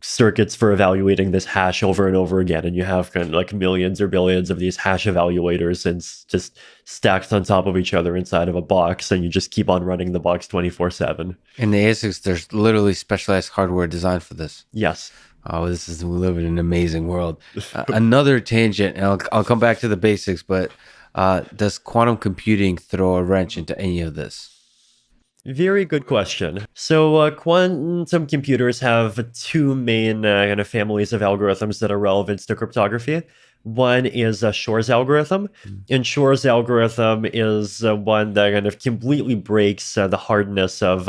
circuits for evaluating this hash over and over again, and you have kind of like millions or billions of these hash evaluators and just stacked on top of each other inside of a box, and you just keep on running the box 24/7. In the ASICs, there's literally specialized hardware designed for this. Yes. Oh, we live in an amazing world. Another tangent, and I'll come back to the basics, but does quantum computing throw a wrench into any of this? Very good question. So quantum computers have two main kind of families of algorithms that are relevant to cryptography. One is Shor's algorithm, and Shor's algorithm is one that kind of completely breaks the hardness of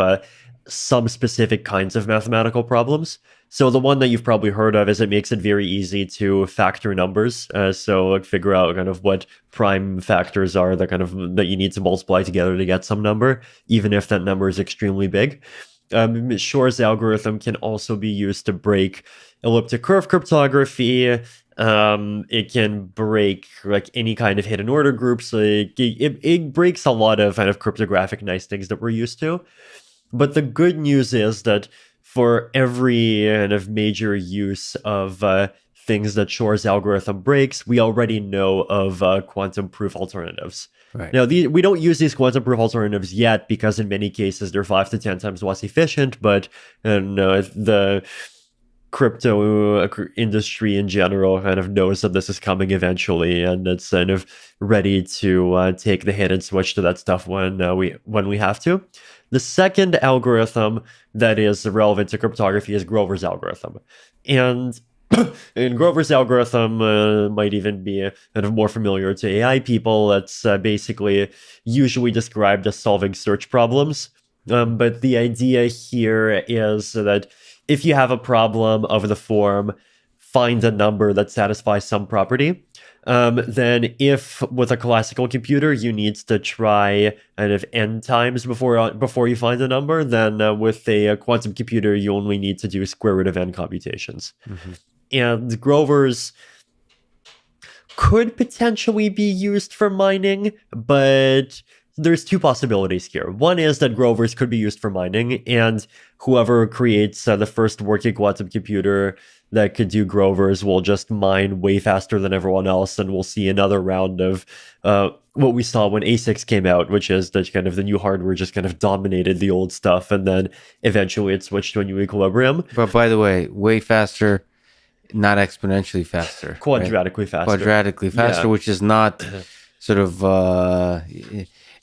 some specific kinds of mathematical problems. So the one that you've probably heard of is it makes it very easy to factor numbers. So figure out kind of what prime factors are that you need to multiply together to get some number, even if that number is extremely big. Shor's algorithm can also be used to break elliptic curve cryptography. It can break like any kind of hidden order groups. It breaks a lot of kind of cryptographic nice things that we're used to. But the good news is that for every kind of major use of things that Shor's algorithm breaks, we already know of quantum proof alternatives. Right. Now, we don't use these quantum proof alternatives yet because in many cases they're 5 to 10 times less efficient, but crypto industry in general kind of knows that this is coming eventually, and it's kind of ready to take the hit and switch to that stuff when we have to. The second algorithm that is relevant to cryptography is Grover's algorithm, and Grover's algorithm might even be kind of more familiar to AI people. It's basically usually described as solving search problems. But the idea here is that if you have a problem of the form, find a number that satisfies some property, then if with a classical computer you need to try kind of n times before you find a number, then with a quantum computer you only need to do square root of n computations. Mm-hmm. And Grover's could potentially be used for mining, but there's two possibilities here. One is that Grover's could be used for mining, and whoever creates the first working quantum computer that could do Grover's will just mine way faster than everyone else, and we'll see another round of what we saw when ASICs came out, which is that kind of the new hardware just kind of dominated the old stuff, and then eventually it switched to a new equilibrium. But by the way, way faster, not exponentially faster. Quadratically right? faster. Quadratically faster, yeah. Which is not sort of...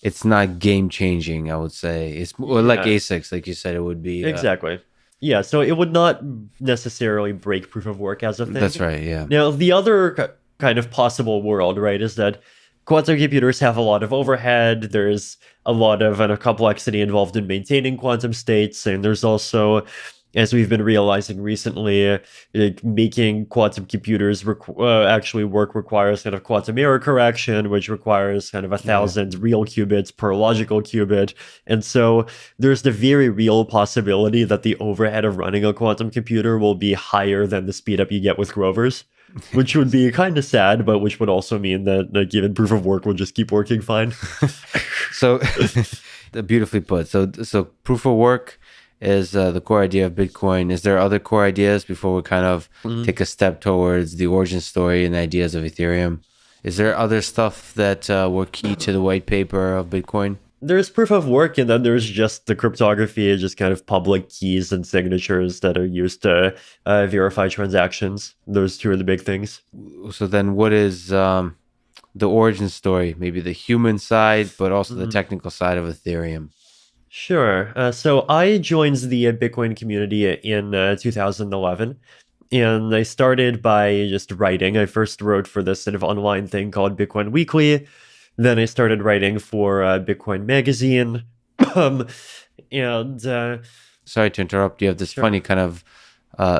it's not game-changing, I would say. It's more like ASICs, like you said, it would be... Exactly. Yeah, so it would not necessarily break proof of work as a thing. That's right, yeah. Now, the other kind of possible world, right, is that quantum computers have a lot of overhead. There's a lot of complexity involved in maintaining quantum states, and there's also, as we've been realizing recently, making quantum computers actually work requires kind of quantum error correction, which requires kind of 1,000 real qubits per logical qubit. And so there's the very real possibility that the overhead of running a quantum computer will be higher than the speed up you get with Grover's, which would be kind of sad, but which would also mean that given proof of work will just keep working fine. So, beautifully put. So proof of work is the core idea of Bitcoin. Is there other core ideas before we kind of take a step towards the origin story and ideas of Ethereum? Is there other stuff that were key to the white paper of Bitcoin? There's proof of work, and then there's just the cryptography, just kind of public keys and signatures that are used to verify transactions. Those two are the big things. So then what is the origin story? Maybe the human side, but also the technical side of Ethereum. Sure. So I joined the Bitcoin community in 2011, and I started by just writing. I first wrote for this sort of online thing called Bitcoin Weekly. Then I started writing for Bitcoin Magazine. Sorry to interrupt. You have this funny kind of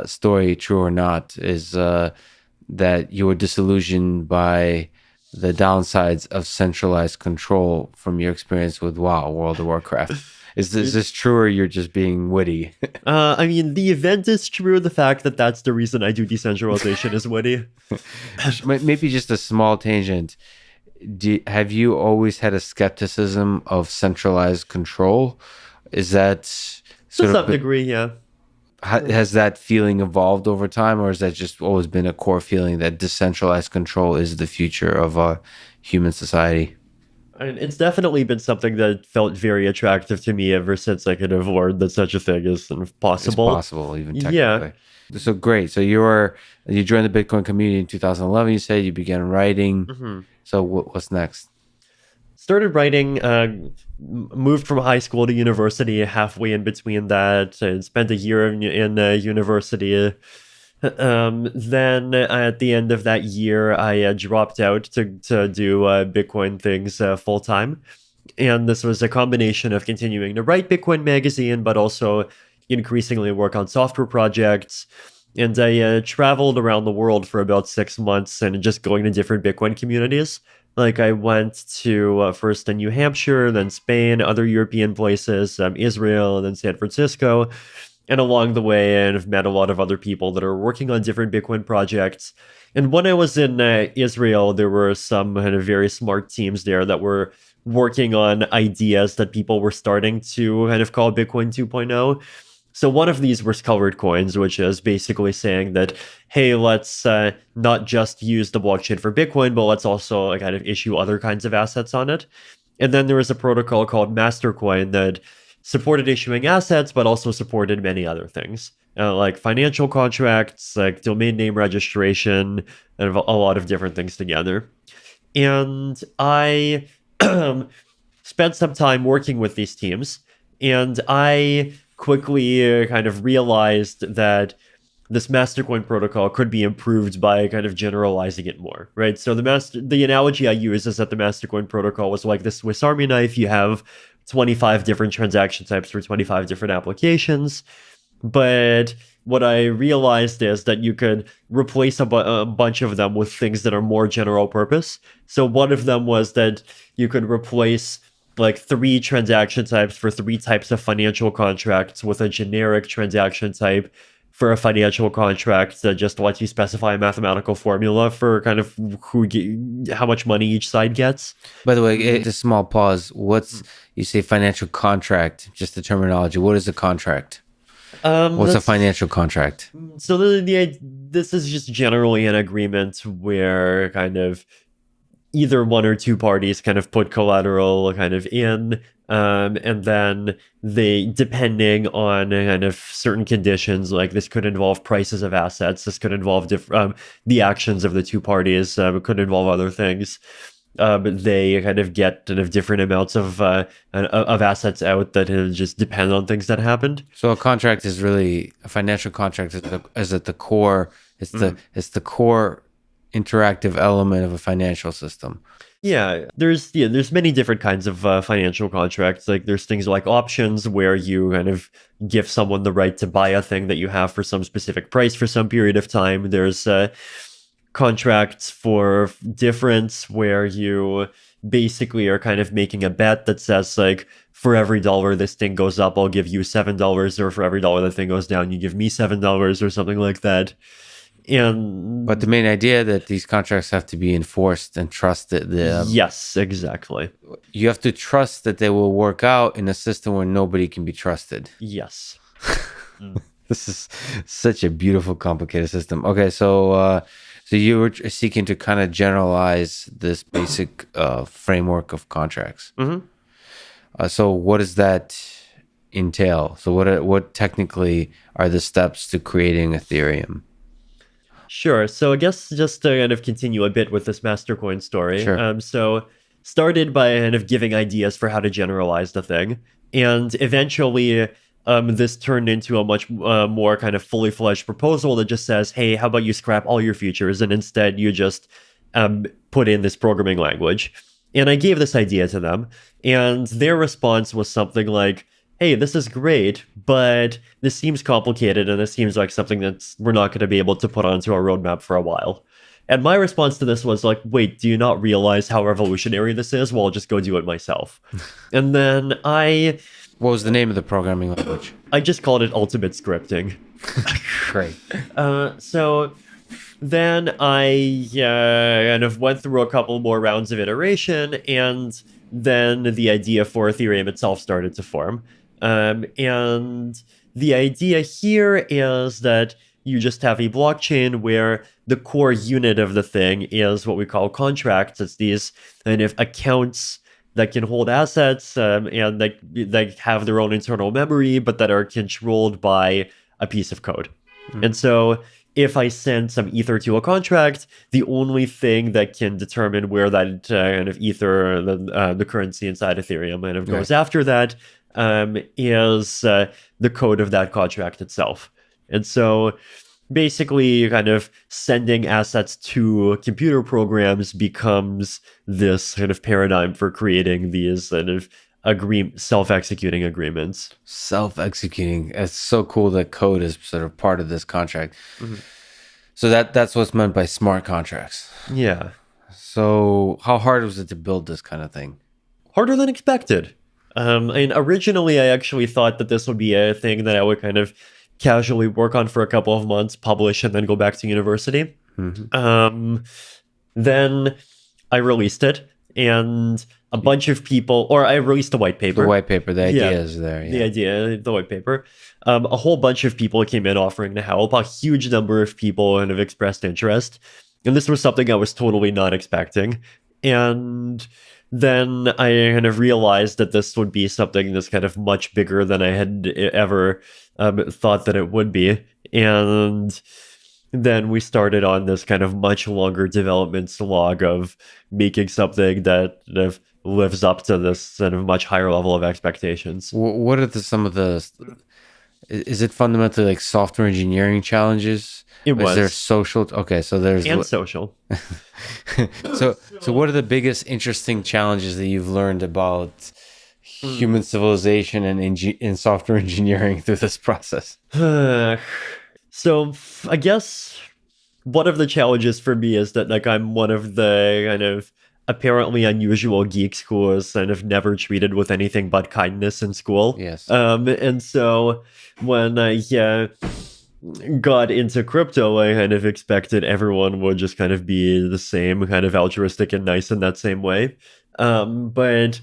story, true or not, is that you were disillusioned by the downsides of centralized control from your experience with World of Warcraft. Is this true, or you're just being witty? I mean, the event is true. The fact that that's the reason I do decentralization is witty. Maybe just a small tangent. Have you always had a skepticism of centralized control? Is that to some degree, yeah. Has that feeling evolved over time, or has that just always been a core feeling that decentralized control is the future of our human society? And it's definitely been something that felt very attractive to me ever since I could have learned that such a thing is possible. It's possible, even technically. Yeah. So great. So you joined the Bitcoin community in 2011. You said you began writing. Mm-hmm. So what's next? Started writing. Moved from high school to university. Halfway in between that, I spent a year in university. Then at the end of that year, I dropped out to do Bitcoin things full time. And this was a combination of continuing to write Bitcoin Magazine, but also increasingly work on software projects. And I traveled around the world for about 6 months and just going to different Bitcoin communities. Like I went to first in New Hampshire, then Spain, other European places, Israel, and then San Francisco. And along the way, I've met a lot of other people that are working on different Bitcoin projects. And when I was in Israel, there were some kind of very smart teams there that were working on ideas that people were starting to kind of call Bitcoin 2.0. So one of these was colored coins, which is basically saying that, hey, let's not just use the blockchain for Bitcoin, but let's also kind of issue other kinds of assets on it. And then there was a protocol called Mastercoin that supported issuing assets, but also supported many other things, like financial contracts, like domain name registration, and a lot of different things together. And I spent some time working with these teams, and I quickly kind of realized that this Mastercoin protocol could be improved by kind of generalizing it more, right? So the analogy I use is that the Mastercoin protocol was like the Swiss Army knife. You have 25 different transaction types for 25 different applications. But what I realized is that you could replace a bunch of them with things that are more general purpose. So one of them was that you could replace like 3 transaction types for 3 types of financial contracts with a generic transaction type for a financial contract that just lets you specify a mathematical formula for kind of how much money each side gets. By the way, just a small pause. You say financial contract, just the terminology. What is a contract? What's a financial contract? So this is just generally an agreement where kind of either one or two parties kind of put collateral kind of in, and then they, depending on kind of certain conditions, like this could involve prices of assets, this could involve the actions of the two parties, it could involve other things. They kind of get kind of different amounts of assets out that just depend on things that happened. So a contract is really a financial contract is at the core. It's the core interactive element of a financial system. Yeah, there's many different kinds of financial contracts. Like there's things like options where you kind of give someone the right to buy a thing that you have for some specific price for some period of time. There's contracts for difference where you basically are kind of making a bet that says like, for every $1 this thing goes up, I'll give you $7, or for every $1 the thing goes down, you give me $7 or something like that. But the main idea that these contracts have to be enforced and trusted. Yes, exactly. You have to trust that they will work out in a system where nobody can be trusted. Yes. This is such a beautiful, complicated system. Okay, so you were seeking to kind of generalize this basic framework of contracts. Mm-hmm. So what does that entail? So what technically are the steps to creating Ethereum? Sure. So I guess just to kind of continue a bit with this Mastercoin story. Sure. So started by kind of giving ideas for how to generalize the thing. And eventually this turned into a much more kind of fully fledged proposal that just says, hey, how about you scrap all your features and instead you just put in this programming language. And I gave this idea to them. And their response was something like, hey, this is great, but this seems complicated and this seems like something that we're not going to be able to put onto our roadmap for a while. And my response to this was like, wait, do you not realize how revolutionary this is? Well, I'll just go do it myself. And then What was the name of the programming language? I just called it Ultimate Scripting. Great. So then I kind of went through a couple more rounds of iteration, and then the idea for Ethereum itself started to form. And the idea here is that you just have a blockchain where the core unit of the thing is what we call contracts. It's these kind of accounts that can hold assets and that have their own internal memory, but that are controlled by a piece of code. Mm-hmm. And so if I send some ether to a contract, the only thing that can determine where that kind of ether, the currency inside Ethereum kind of goes after that, is the code of that contract itself. And so basically kind of sending assets to computer programs becomes this kind of paradigm for creating these kind of self-executing agreements. Self-executing. It's so cool that code is sort of part of this contract. Mm-hmm. So that's what's meant by smart contracts. Yeah. So how hard was it to build this kind of thing? Harder than expected. And originally I actually thought that this would be a thing that I would kind of casually work on for a couple of months, publish, and then go back to university. Mm-hmm. Then I released it, and a bunch of people, or I released a white paper. The white paper, the idea is there. Yeah. The white paper. A whole bunch of people came in offering to help. A huge number of people kind of expressed interest. And this was something I was totally not expecting. And then I kind of realized that this would be something that's kind of much bigger than I had ever thought that it would be. And then we started on this kind of much longer development slog of making something that kind of lives up to this sort of much higher level of expectations. What are some of the? Is it fundamentally like software engineering challenges? It Or is there was. social? Okay, so there's And social. so what are the biggest interesting challenges that you've learned about human civilization and in software engineering through this process? So I guess one of the challenges for me is that like I'm one of the kind of apparently unusual geeks who was kind of never treated with anything but kindness in school. Yes. And so when I got into crypto, I kind of expected everyone would just kind of be the same, kind of altruistic and nice in that same way. But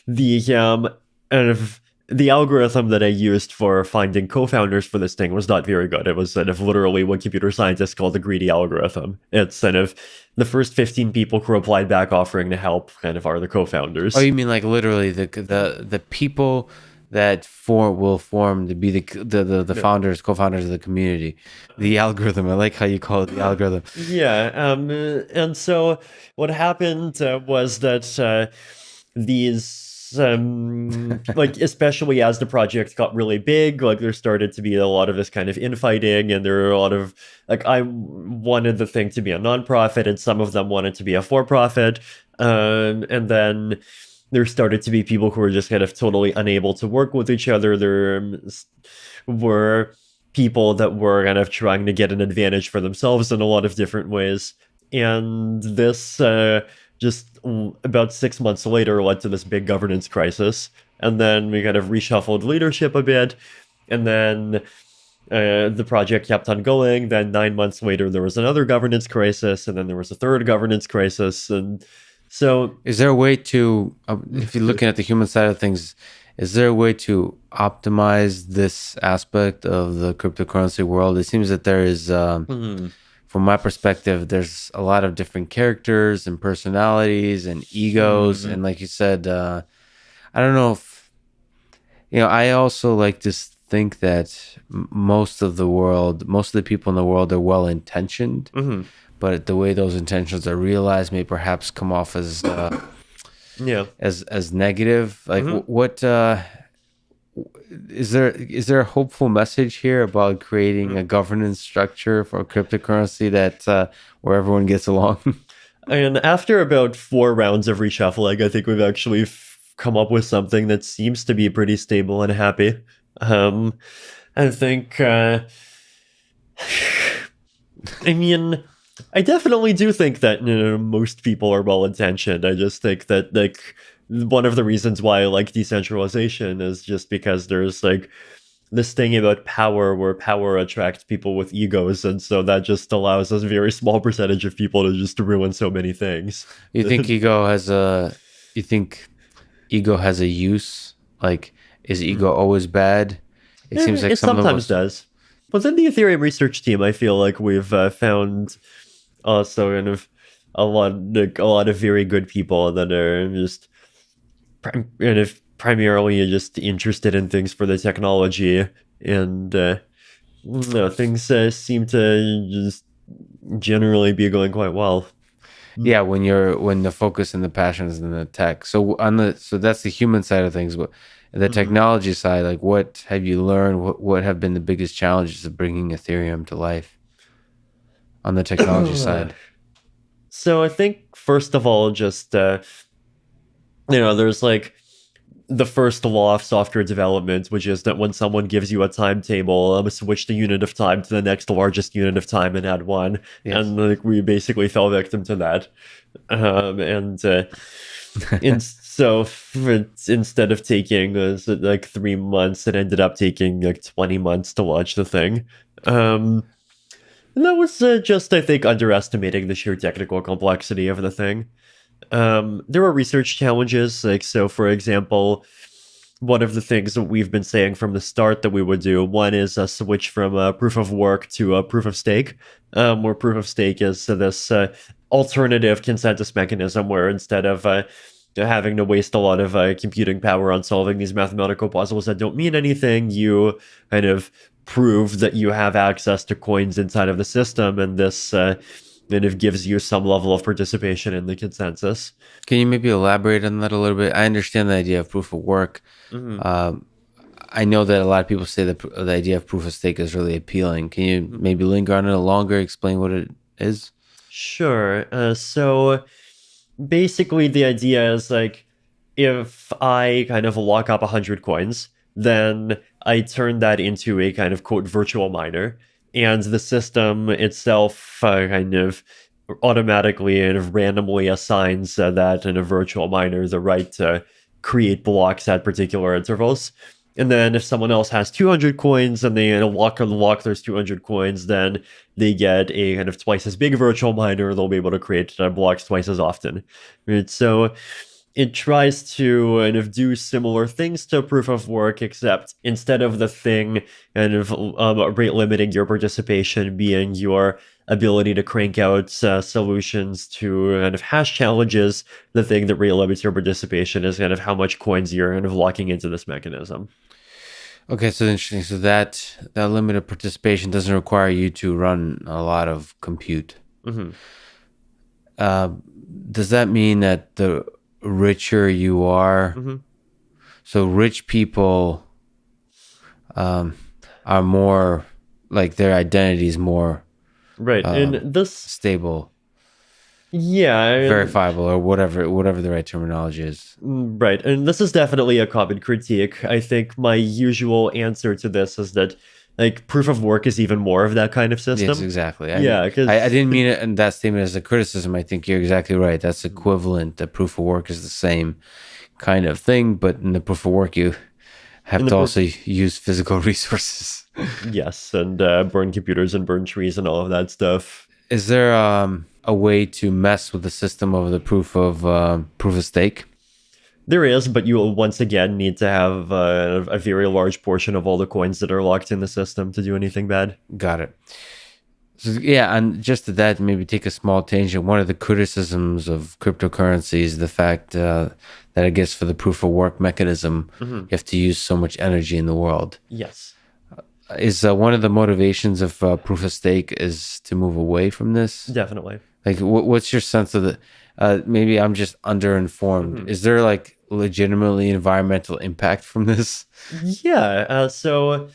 the kind of the algorithm that I used for finding co-founders for this thing was not very good. It was kind of literally what computer scientists call the greedy algorithm. It's kind of the first 15 people who replied back offering to help kind of are the co-founders. Oh, you mean like literally the people that will form to be the founders, co-founders of the community, the algorithm. I like how you call it the algorithm. Yeah, and so what happened was that these like especially as the project got really big, like there started to be a lot of this kind of infighting, and there were a lot of like I wanted the thing to be a nonprofit, and some of them wanted to be a for-profit, and then there started to be people who were just kind of totally unable to work with each other. There were people that were kind of trying to get an advantage for themselves in a lot of different ways. And this just about 6 months later led to this big governance crisis. And then we kind of reshuffled leadership a bit. And then the project kept on going. Then 9 months later, there was another governance crisis. And then there was a third governance crisis. And so, is there a way to, if you're looking at the human side of things, is there a way to optimize this aspect of the cryptocurrency world? It seems that there is, from my perspective, there's a lot of different characters and personalities and egos. And like you said, I don't know if, I also like to think that most of the people in the world are well-intentioned. But the way those intentions are realized may perhaps come off as as negative. Like what is there a hopeful message here about creating a governance structure for cryptocurrency that where everyone gets along? And after about 4 rounds of reshuffling, I think we've actually come up with something that seems to be pretty stable and happy. I think I mean, I definitely do think that most people are well-intentioned. I just think that like one of the reasons why I like decentralization is just because there's like this thing about power where power attracts people with egos, and so that just allows a very small percentage of people to just ruin so many things. You think ego has a use? Like, is ego always bad? It seems like it sometimes does. Within the Ethereum research team, I feel like we've found also kind of a lot of very good people that are just primarily just interested in things for the technology, and things seem to just generally be going quite well. Yeah, when the focus and the passion is in the tech. So that's the human side of things, but the technology side, like what have you learned? What have been the biggest challenges of bringing Ethereum to life on the technology side? So I think first of all, just there's like the first law of software development, which is that when someone gives you a timetable, switch the unit of time to the next largest unit of time and add 1. Yes. And like we basically fell victim to that. So instead of taking like 3 months, it ended up taking like 20 months to launch the thing. And that was just, I think, underestimating the sheer technical complexity of the thing. There were research challenges, like, so for example, one of the things that we've been saying from the start that we would do, one is a switch from a proof of work to a proof of stake, where proof of stake is this alternative consensus mechanism where instead of having to waste a lot of computing power on solving these mathematical puzzles that don't mean anything. You kind of prove that you have access to coins inside of the system, and this kind of gives you some level of participation in the consensus. Can you maybe elaborate on that a little bit? I understand the idea of proof of work. I know that a lot of people say that the idea of proof of stake is really appealing. Can you maybe linger on it longer, explain what it is? Sure. So basically, the idea is like, if I kind of lock up 100 coins, then I turn that into a kind of quote virtual miner, and the system itself kind of automatically and randomly assigns that in a virtual miner the right to create blocks at particular intervals. And then if someone else has 200 coins and they lock those 200 coins, then they get a kind of twice as big virtual miner. They'll be able to create blocks twice as often. Right? So it tries to kind of do similar things to proof of work, except instead of the thing kind of rate limiting your participation being your ability to crank out solutions to kind of hash challenges, the thing that rate limits your participation is kind of how much coins you're kind of locking into this mechanism. Okay, so interesting. So that limited participation doesn't require you to run a lot of compute. Does that mean that the richer you are, so rich people are more like their identity is more right, and this stable, yeah, verifiable, or whatever the right terminology is. Right, and this is definitely a common critique. I think my usual answer to this is that like proof of work is even more of that kind of system. Yes, exactly. Because I didn't mean it in that statement as a criticism. I think you're exactly right. That's equivalent. The proof of work is the same kind of thing, but in the proof of work, you have to also use physical resources. Yes, and burn computers and burn trees and all of that stuff. Is there a way to mess with the system of the proof of stake? There is, but you will once again need to have a very large portion of all the coins that are locked in the system to do anything bad. Got it. So, yeah, and just to that, maybe take a small tangent. One of the criticisms of cryptocurrency is the fact that I guess for the proof of work mechanism, you have to use so much energy in the world. Yes. Is one of the motivations of proof of stake is to move away from this? Definitely. Like, what's your sense of the? Maybe I'm just underinformed. Is there like legitimately environmental impact from this? Yeah. So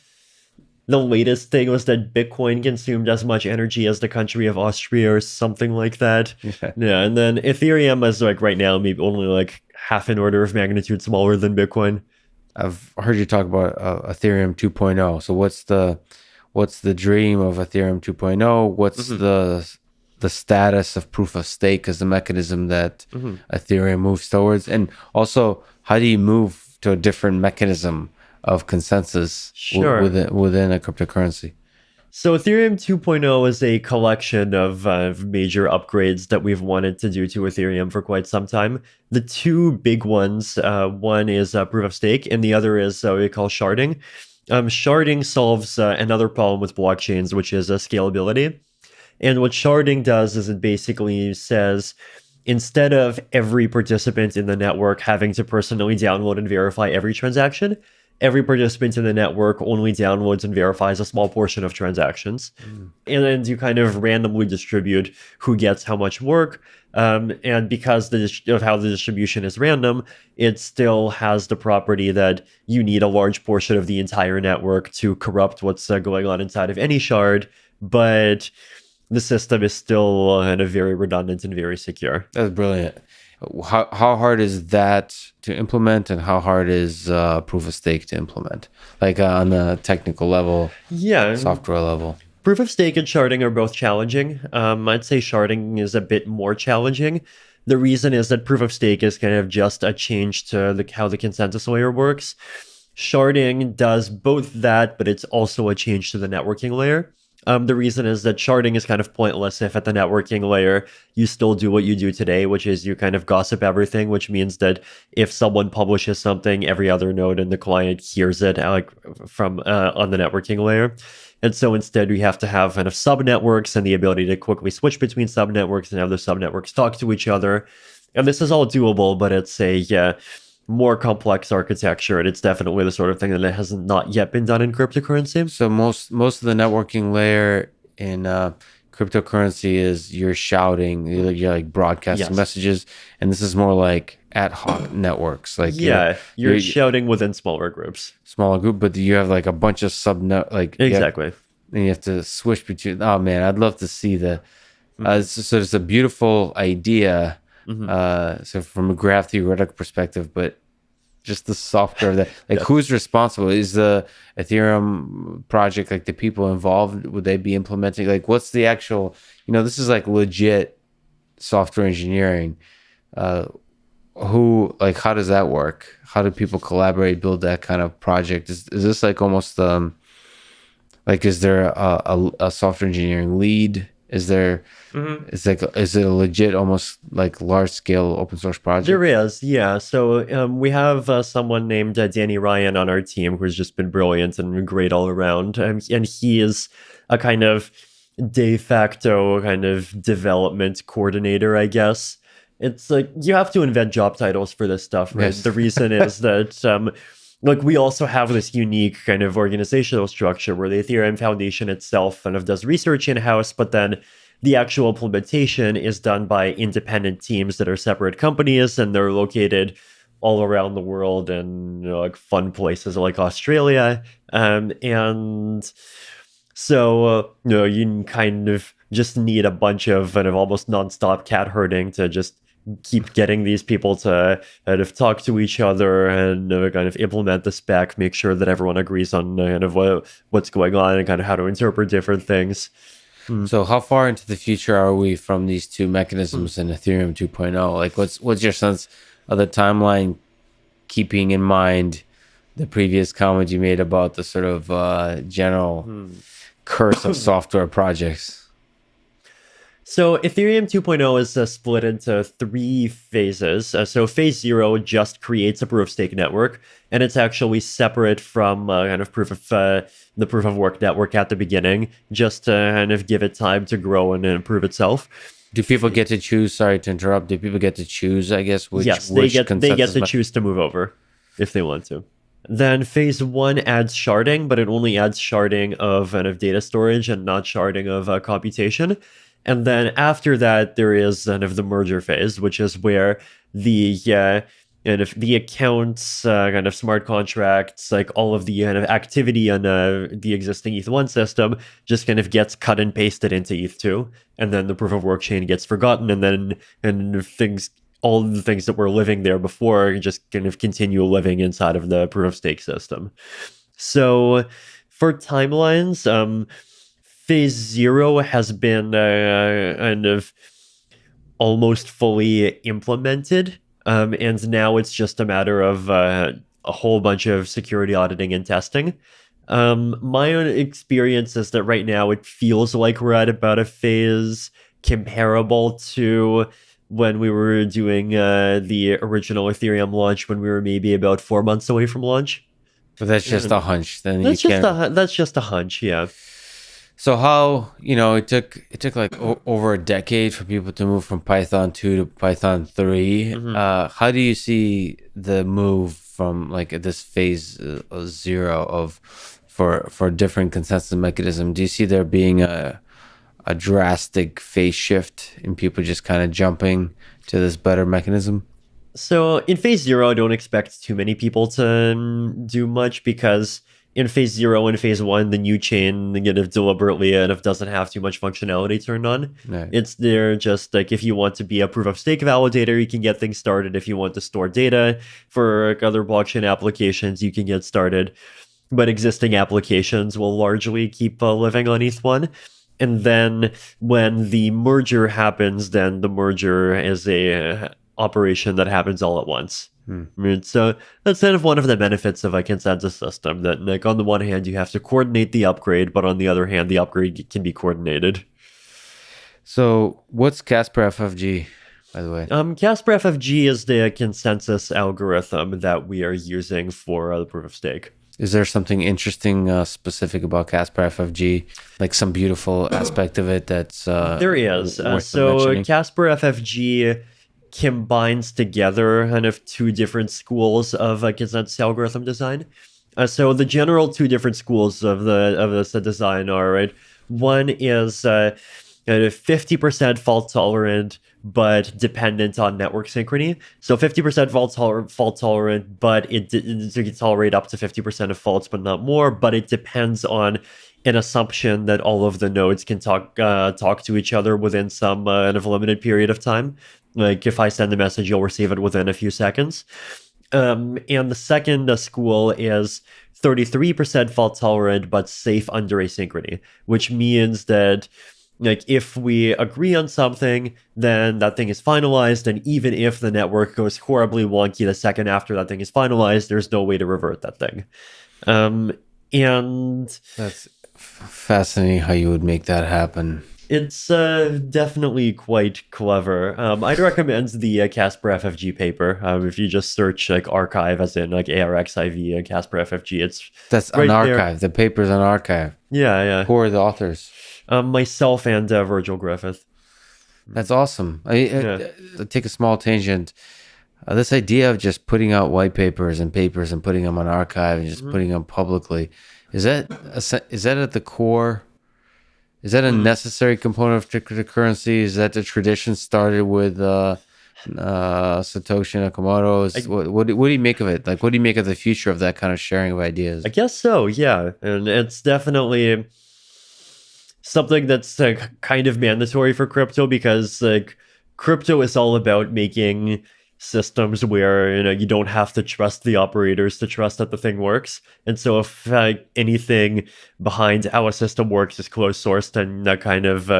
the latest thing was that Bitcoin consumed as much energy as the country of Austria or something like that. Yeah. And then Ethereum is like right now maybe only like half an order of magnitude smaller than Bitcoin. I've heard you talk about Ethereum 2.0. So what's the dream of Ethereum 2.0? What's the status of proof of stake as the mechanism that Ethereum moves towards? And also, how do you move to a different mechanism of consensus within a cryptocurrency? So Ethereum 2.0 is a collection of major upgrades that we've wanted to do to Ethereum for quite some time. The two big ones, one is proof of stake, and the other is what we call sharding. Sharding solves another problem with blockchains, which is scalability. And what sharding does is it basically says, instead of every participant in the network having to personally download and verify every transaction, every participant in the network only downloads and verifies a small portion of transactions. And then you kind of randomly distribute who gets how much work. And because of how the distribution is random, it still has the property that you need a large portion of the entire network to corrupt what's going on inside of any shard. But the system is still kind of very redundant and very secure. That's brilliant. How hard is that to implement, and how hard is proof of stake to implement? Like on the technical level, software level. Proof of stake and sharding are both challenging. I'd say sharding is a bit more challenging. The reason is that proof of stake is kind of just a change to how the consensus layer works. Sharding does both that, but it's also a change to the networking layer. The reason is that sharding is kind of pointless if at the networking layer you still do what you do today, which is you kind of gossip everything, which means that if someone publishes something, every other node in the client hears it like from on the networking layer. And so instead we have to have kind of subnetworks and the ability to quickly switch between subnetworks and have those subnetworks talk to each other. And this is all doable, but it's a more complex architecture, and it's definitely the sort of thing that has not yet been done in cryptocurrency. So most of the networking layer in cryptocurrency is you're shouting, you're like broadcasting Yes. messages, and this is more like ad hoc networks. Like You're shouting within smaller groups. smaller group, but you have like a bunch of subnet like Exactly. and you have to switch between. Oh man, I'd love to see the. So it's a beautiful idea. So from a graph theoretic perspective, but just the software that like who's responsible? Is the Ethereum project like the people involved? Would they be implementing like what's the actual? This is like legit software engineering. Who like how does that work? How do people collaborate, build that kind of project? Is this like almost like is there a software engineering lead? Is there is it a legit almost like large scale open source project? There is, yeah. So we have someone named Danny Ryan on our team who's just been brilliant and great all around. And he is a kind of de facto kind of development coordinator, I guess. It's like you have to invent job titles for this stuff, right? Yes. The reason is that like we also have this unique kind of organizational structure where the Ethereum Foundation itself kind of does research in-house, but then the actual implementation is done by independent teams that are separate companies, and they're located all around the world in like fun places like Australia. And so you kind of just need a bunch of kind of almost nonstop cat herding to just keep getting these people to kind of talk to each other and kind of implement the spec, make sure that everyone agrees on kind of what's going on and kind of how to interpret different things. So how far into the future are we from these two mechanisms in Ethereum 2.0? Like what's your sense of the timeline, keeping in mind the previous comment you made about the sort of general curse of software projects? So Ethereum 2.0 is split into 3 phases. So phase 0 just creates a proof-of-stake network, and it's actually separate from kind of the proof-of-work network at the beginning, just to kind of give it time to grow and improve itself. Do people get to choose? Sorry to interrupt. Do people get to choose? I guess Yes, they get to choose to move over if they want to. Then phase 1 adds sharding, but it only adds sharding of kind of data storage and not sharding of computation. And then after that, there is kind of the merger phase, which is where the kind of the accounts, kind of smart contracts, like all of the kind of activity on the existing ETH1 system just kind of gets cut and pasted into ETH2, and then the proof of work chain gets forgotten, and then all the things that were living there before just kind of continue living inside of the proof of stake system. So for timelines, phase 0 has been kind of almost fully implemented, and now it's just a matter of a whole bunch of security auditing and testing. My own experience is that right now it feels like we're at about a phase comparable to when we were doing the original Ethereum launch, when we were maybe about 4 months away from launch. But that's just a hunch. Then that's just a hunch, yeah. So how, it took like over a decade for people to move from Python 2 to Python 3. How do you see the move from like this phase 0 for different consensus mechanism? Do you see there being a drastic phase shift in people just kind of jumping to this better mechanism? So in phase 0, I don't expect too many people to do much, because in phase 0 and phase 1, the new chain kind of deliberately doesn't have too much functionality turned on. Right. It's there just like if you want to be a proof of stake validator, you can get things started. If you want to store data for like, other blockchain applications, you can get started. But existing applications will largely keep living on ETH1. And then when the merger happens, then the merger is a operation that happens all at once. So that's kind of one of the benefits of a consensus system, that like on the one hand you have to coordinate the upgrade, but on the other hand the upgrade can be coordinated. So what's Casper FFG, by the way? Casper FFG is the consensus algorithm that we are using for the proof of stake. Is there something interesting specific about Casper FFG, like some beautiful aspect of it that's there is. worth So mentioning? Casper FFG combines together kind of two different schools of consensus algorithm design. So the general two different schools of this design are, right, one is 50% fault tolerant but dependent on network synchrony. So 50% fault tolerant, but it can tolerate up to 50% of faults, but not more. But it depends on an assumption that all of the nodes can talk to each other within some kind of limited period of time. Like if I send a message, you'll receive it within a few seconds. And the second school is 33% fault tolerant but safe under asynchrony, which means that like if we agree on something, then that thing is finalized, and even if the network goes horribly wonky the second after that thing is finalized, there's no way to revert that thing. And that's fascinating how you would make that happen. It's definitely quite clever. I'd recommend the Casper FFG paper. If you just search like archive, as in like ARXIV and Casper FFG, that's right on archive. There. The paper's on archive. Yeah. Who are the authors? Myself and Virgil Griffith. That's awesome. I take a small tangent. This idea of just putting out white papers and putting them on archive and just putting them publicly, is that at the core? Is that a necessary component of cryptocurrency? Is that the tradition started with Satoshi Nakamoto? What do you make of it? Like, what do you make of the future of that kind of sharing of ideas? I guess so, yeah. And it's definitely something that's kind of mandatory for crypto, because like crypto is all about making systems where you don't have to trust the operators to trust that the thing works. And so if anything behind how a system works is closed sourced, then that kind of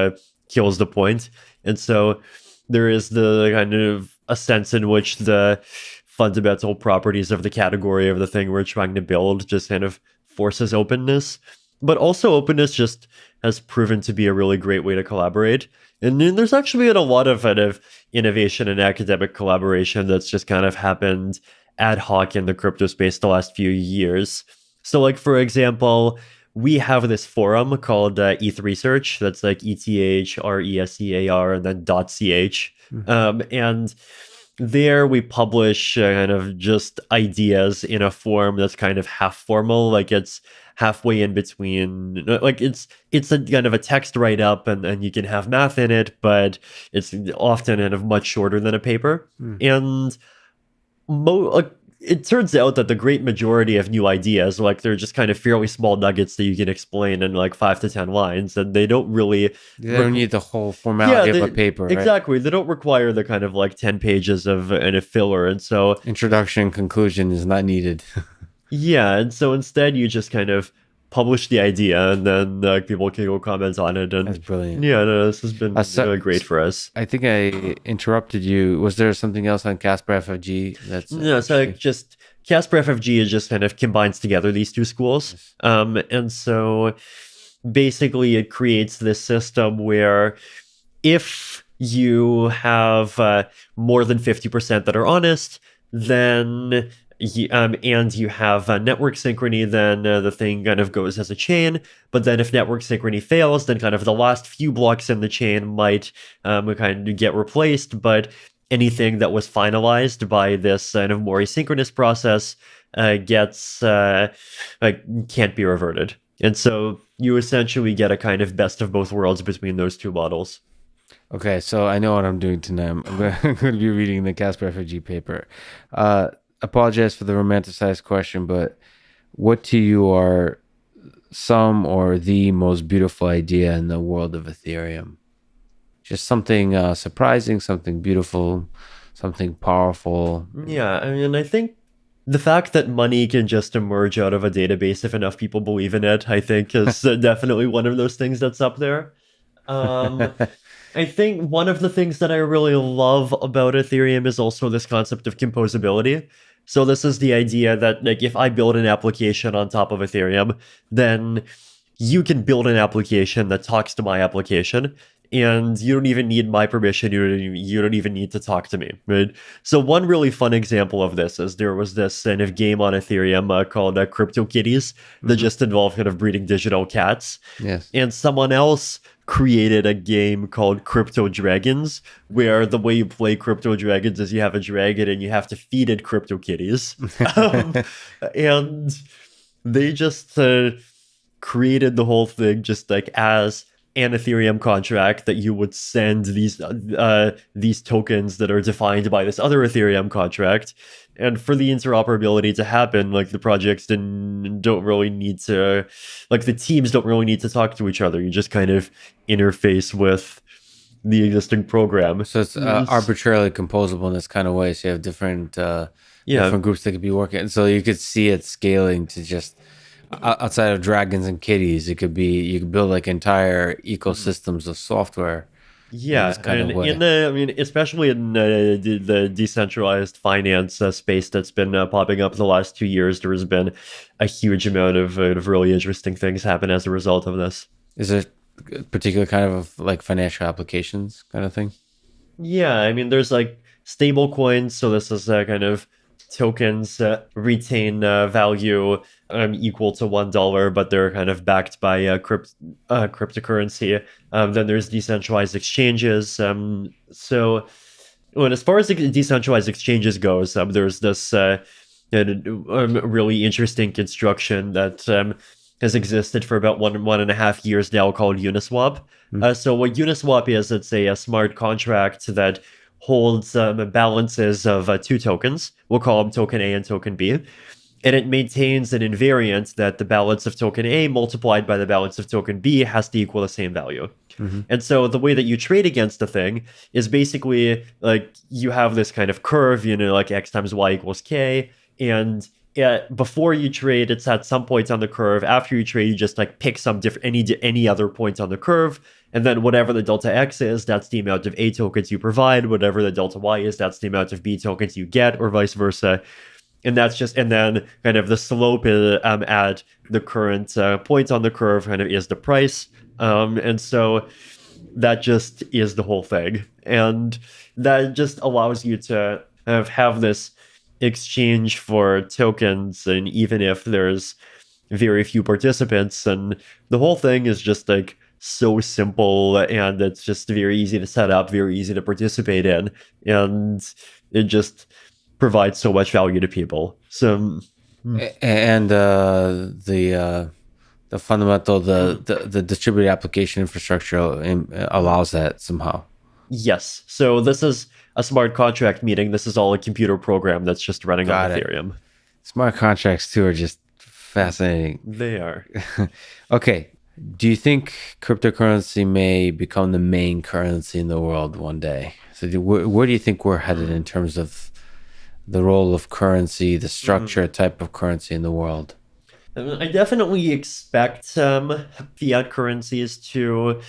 kills the point. And so there is the kind of a sense in which the fundamental properties of the category of the thing we're trying to build just kind of forces openness. But also openness just has proven to be a really great way to collaborate. And then there's actually been a lot of kind of innovation and academic collaboration that's just kind of happened ad hoc in the crypto space the last few years. So like, for example, we have this forum called ETH Research. That's like ETHRESEAR and then .ch. And there we publish kind of just ideas in a form that's kind of half formal. Like it's halfway in between, like it's a kind of a text write-up and you can have math in it, but it's often kind of much shorter than a paper. And it turns out that the great majority of new ideas, like they're just kind of fairly small nuggets that you can explain in like 5 to 10 lines, and they don't really... They don't need the whole formality of a paper, right? Exactly. They don't require the kind of like 10 pages of a filler, and so... Introduction, conclusion is not needed. Yeah, and so instead you just kind of publish the idea, and then people can go comment on it. And that's brilliant. Yeah, no, this has been really great for us. I think I interrupted you. Was there something else on Casper FFG? No, so just Casper FFG is just kind of combines together these two schools. Yes. And so basically it creates this system where if you have more than 50% that are honest, then... and you have network synchrony, then the thing kind of goes as a chain. But then if network synchrony fails, then kind of the last few blocks in the chain might kind of get replaced. But anything that was finalized by this kind of more asynchronous process can't be reverted. And so you essentially get a kind of best of both worlds between those two models. Okay, so I know what I'm doing tonight. I'm going to be reading the Casper FFG paper. Apologize for the romanticized question, but what to you are some or the most beautiful idea in the world of Ethereum? Just something surprising, something beautiful, something powerful. Yeah, I mean, I think the fact that money can just emerge out of a database if enough people believe in it, I think is definitely one of those things that's up there. I think one of the things that I really love about Ethereum is also this concept of composability. So this is the idea that like if I build an application on top of Ethereum, then you can build an application that talks to my application. and you don't even need my permission. You don't even need to talk to me, right? So one really fun example of this is there was this kind of game on Ethereum called CryptoKitties that just involved kind of breeding digital cats. Yes. And someone else created a game called Crypto Dragons, where the way you play Crypto Dragons is you have a dragon and you have to feed it Crypto Kitties. And they just created the whole thing just like as an Ethereum contract that you would send these tokens that are defined by this other Ethereum contract. And for the interoperability to happen, like the projects don't really need to, like the teams don't really need to talk to each other. You just kind of interface with the existing program. So it's arbitrarily composable in this kind of way. So you have different groups that could be working. So you could see it scaling to just outside of dragons and kitties. It could be you could build like entire ecosystems of software. Yeah, and especially in the decentralized finance space that's been popping up the last 2 years, there has been a huge amount of really interesting things happen as a result of this. Is there a particular kind of like financial applications kind of thing? Yeah, I mean, there's like stable coins. So this is kind of tokens retain value equal to $1, but they're kind of backed by cryptocurrency. Then there's decentralized exchanges. So as far as the decentralized exchanges goes, there's this really interesting construction that has existed for about 1.5 years now called Uniswap. So what Uniswap is, it's a smart contract that holds balances of two tokens. We'll call them token A and token B. And it maintains an invariant that the balance of token A multiplied by the balance of token B has to equal the same value. And so the way that you trade against the thing is basically like you have this kind of curve, like X times Y equals K. And before you trade, it's at some points on the curve. After you trade, you just like pick some any other points on the curve. And then whatever the delta X is, that's the amount of A tokens you provide. Whatever the delta Y is, that's the amount of B tokens you get, or vice versa. And then kind of the slope at the current point on the curve kind of is the price. And so that just is the whole thing. And that just allows you to have this exchange for tokens, and even if there's very few participants, and the whole thing is just like so simple, and it's just very easy to set up, very easy to participate in, and it just provides so much value to people. So and the fundamental the distributed application infrastructure allows that somehow. Yes. So this is a smart contract, meaning this is all a computer program that's just running on Ethereum. Smart contracts too are just fascinating. They are. Okay. Do you think cryptocurrency may become the main currency in the world one day? So where do you think we're headed in terms of the role of currency, the structure, type of currency in the world? I definitely expect fiat currencies to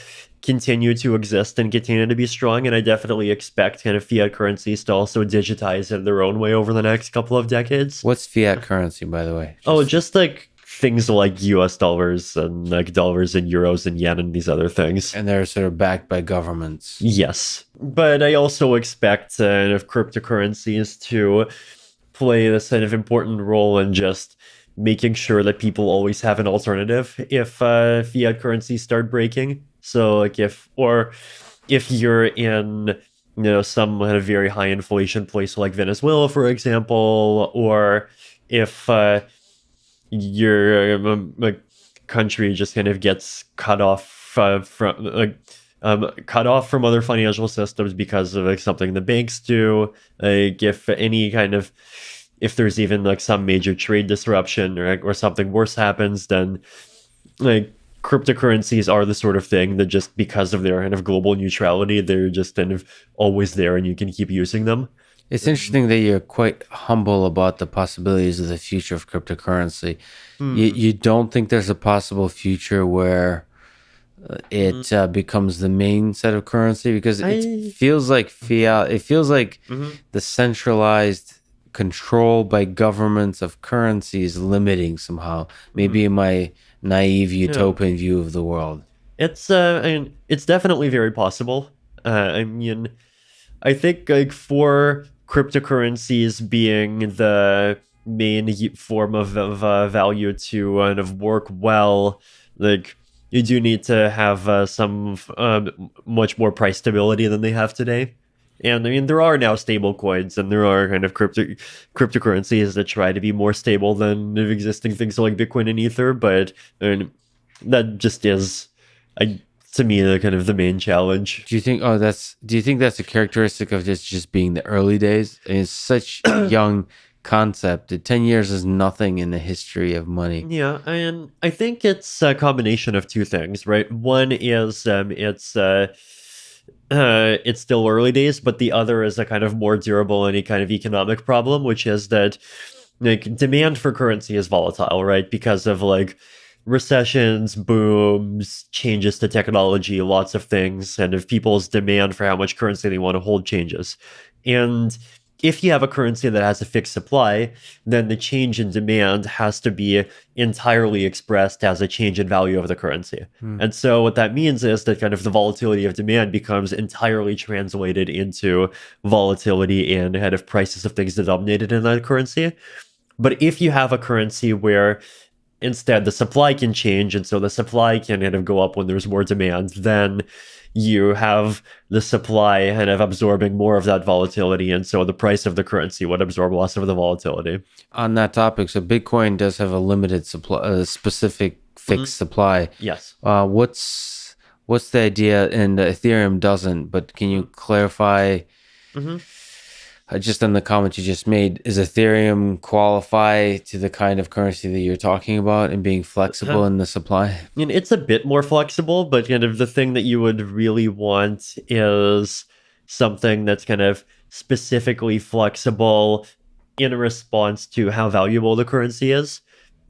continue to exist and continue to be strong, and I definitely expect kind of fiat currencies to also digitize in their own way over the next couple of decades. What's fiat currency, by the way? Just like things like US dollars and like dollars and euros and yen and these other things. And they're sort of backed by governments. Yes. But I also expect cryptocurrencies to play this kind of important role in just making sure that people always have an alternative if fiat currencies start breaking. So like if you're in some kind of very high inflation place like Venezuela, for example, or if your country just kind of gets cut off from other financial systems because of like something the banks do, like if there's even like some major trade disruption or something worse happens, then like cryptocurrencies are the sort of thing that just because of their kind of global neutrality, they're just kind of always there and you can keep using them. It's interesting that you're quite humble about the possibilities of the future of cryptocurrency. You don't think there's a possible future where it becomes the main set of currency? Because it feels like fiat. It feels like the centralized control by governments of currency is limiting somehow. Maybe in my naive utopian view of the world. it's definitely very possible. I mean, I think like for cryptocurrencies being the main form of value to kind of work well, like you do need to have some much more price stability than they have today. And I mean, there are now stable coins, and there are kind of cryptocurrencies that try to be more stable than existing things like Bitcoin and Ether. But I mean, that just is, I, to me, the kind of the main challenge. Do you think? Oh, do you think that's a characteristic of this just being the early days? It's such a young concept. 10 years is nothing in the history of money. Yeah, and I think it's a combination of two things, right? One is it's still early days, but the other is a kind of more durable any kind of economic problem, which is that like demand for currency is volatile, right? Because of like recessions, booms, changes to technology, lots of things, and if people's demand for how much currency they want to hold changes. And if you have a currency that has a fixed supply, then the change in demand has to be entirely expressed as a change in value of the currency. And so what that means is that kind of the volatility of demand becomes entirely translated into volatility in kind of prices of things denominated in that currency. But if you have a currency where instead the supply can change, and so the supply can kind of go up when there's more demand, then you have the supply kind of absorbing more of that volatility, and so the price of the currency would absorb less of the volatility. On that topic, so Bitcoin does have a limited supply, a specific fixed supply. Yes. What's the idea? And Ethereum doesn't, but can you clarify? Just in the comment you just made, is Ethereum qualify to the kind of currency that you're talking about and being flexible in the supply? And it's a bit more flexible, but kind of the thing that you would really want is something that's kind of specifically flexible in response to how valuable the currency is.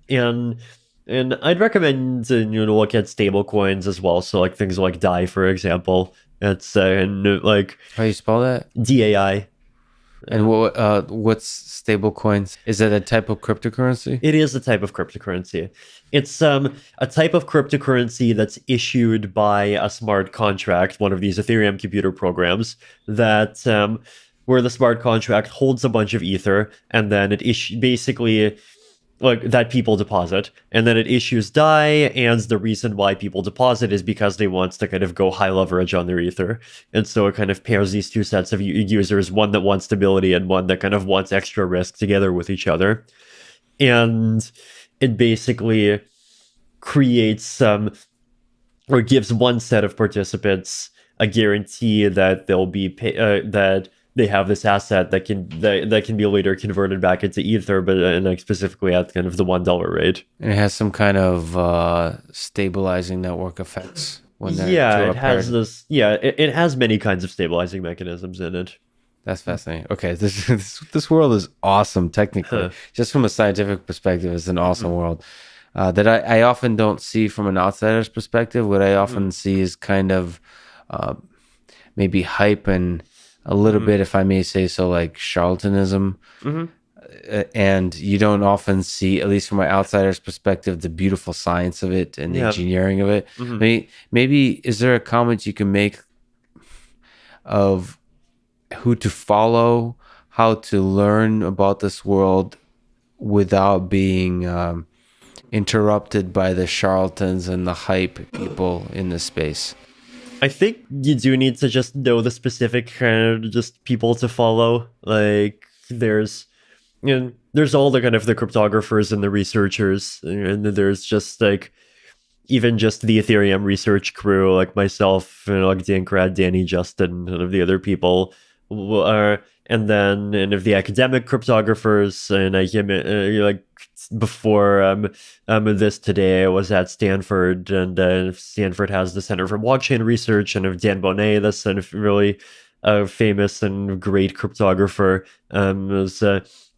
And I'd recommend to look at stable coins as well. So like things like DAI, for example. It's and like How do you spell that? DAI. And what's stable coins? Is it a type of cryptocurrency? It is a type of cryptocurrency. It's a type of cryptocurrency that's issued by a smart contract, one of these Ethereum computer programs, that where the smart contract holds a bunch of ether, and then it basically like that people deposit, and then it issues DAI, and the reason why people deposit is because they want to kind of go high leverage on their ether, and so it kind of pairs these two sets of users, one that wants stability and one that kind of wants extra risk, together with each other, and it basically creates or gives one set of participants a guarantee that they'll be that they have this asset that can be later converted back into ether, but like specifically at kind of the $1 rate. And it has some kind of stabilizing network effects. It has this. Yeah, it has many kinds of stabilizing mechanisms in it. That's fascinating. Okay, this world is awesome technically. Just from a scientific perspective, it's an awesome world that I often don't see from an outsider's perspective. What I often see is kind of maybe hype and a little bit, if I may say so, like charlatanism. And you don't often see, at least from my outsider's perspective, the beautiful science of it and the engineering of it. Maybe is there a comment you can make of who to follow, how to learn about this world without being interrupted by the charlatans and the hype people in this space? I think you do need to just know the specific kind of just people to follow. Like there's all the kind of the cryptographers and the researchers, and there's just like even just the Ethereum research crew, like myself, like Dankrad, Danny, Justin, and of the other people and then of the academic cryptographers, and I came like before this today I was at Stanford, and Stanford has the Center for Blockchain Research, and of Dan Bonnet, this kind of really famous and great cryptographer, was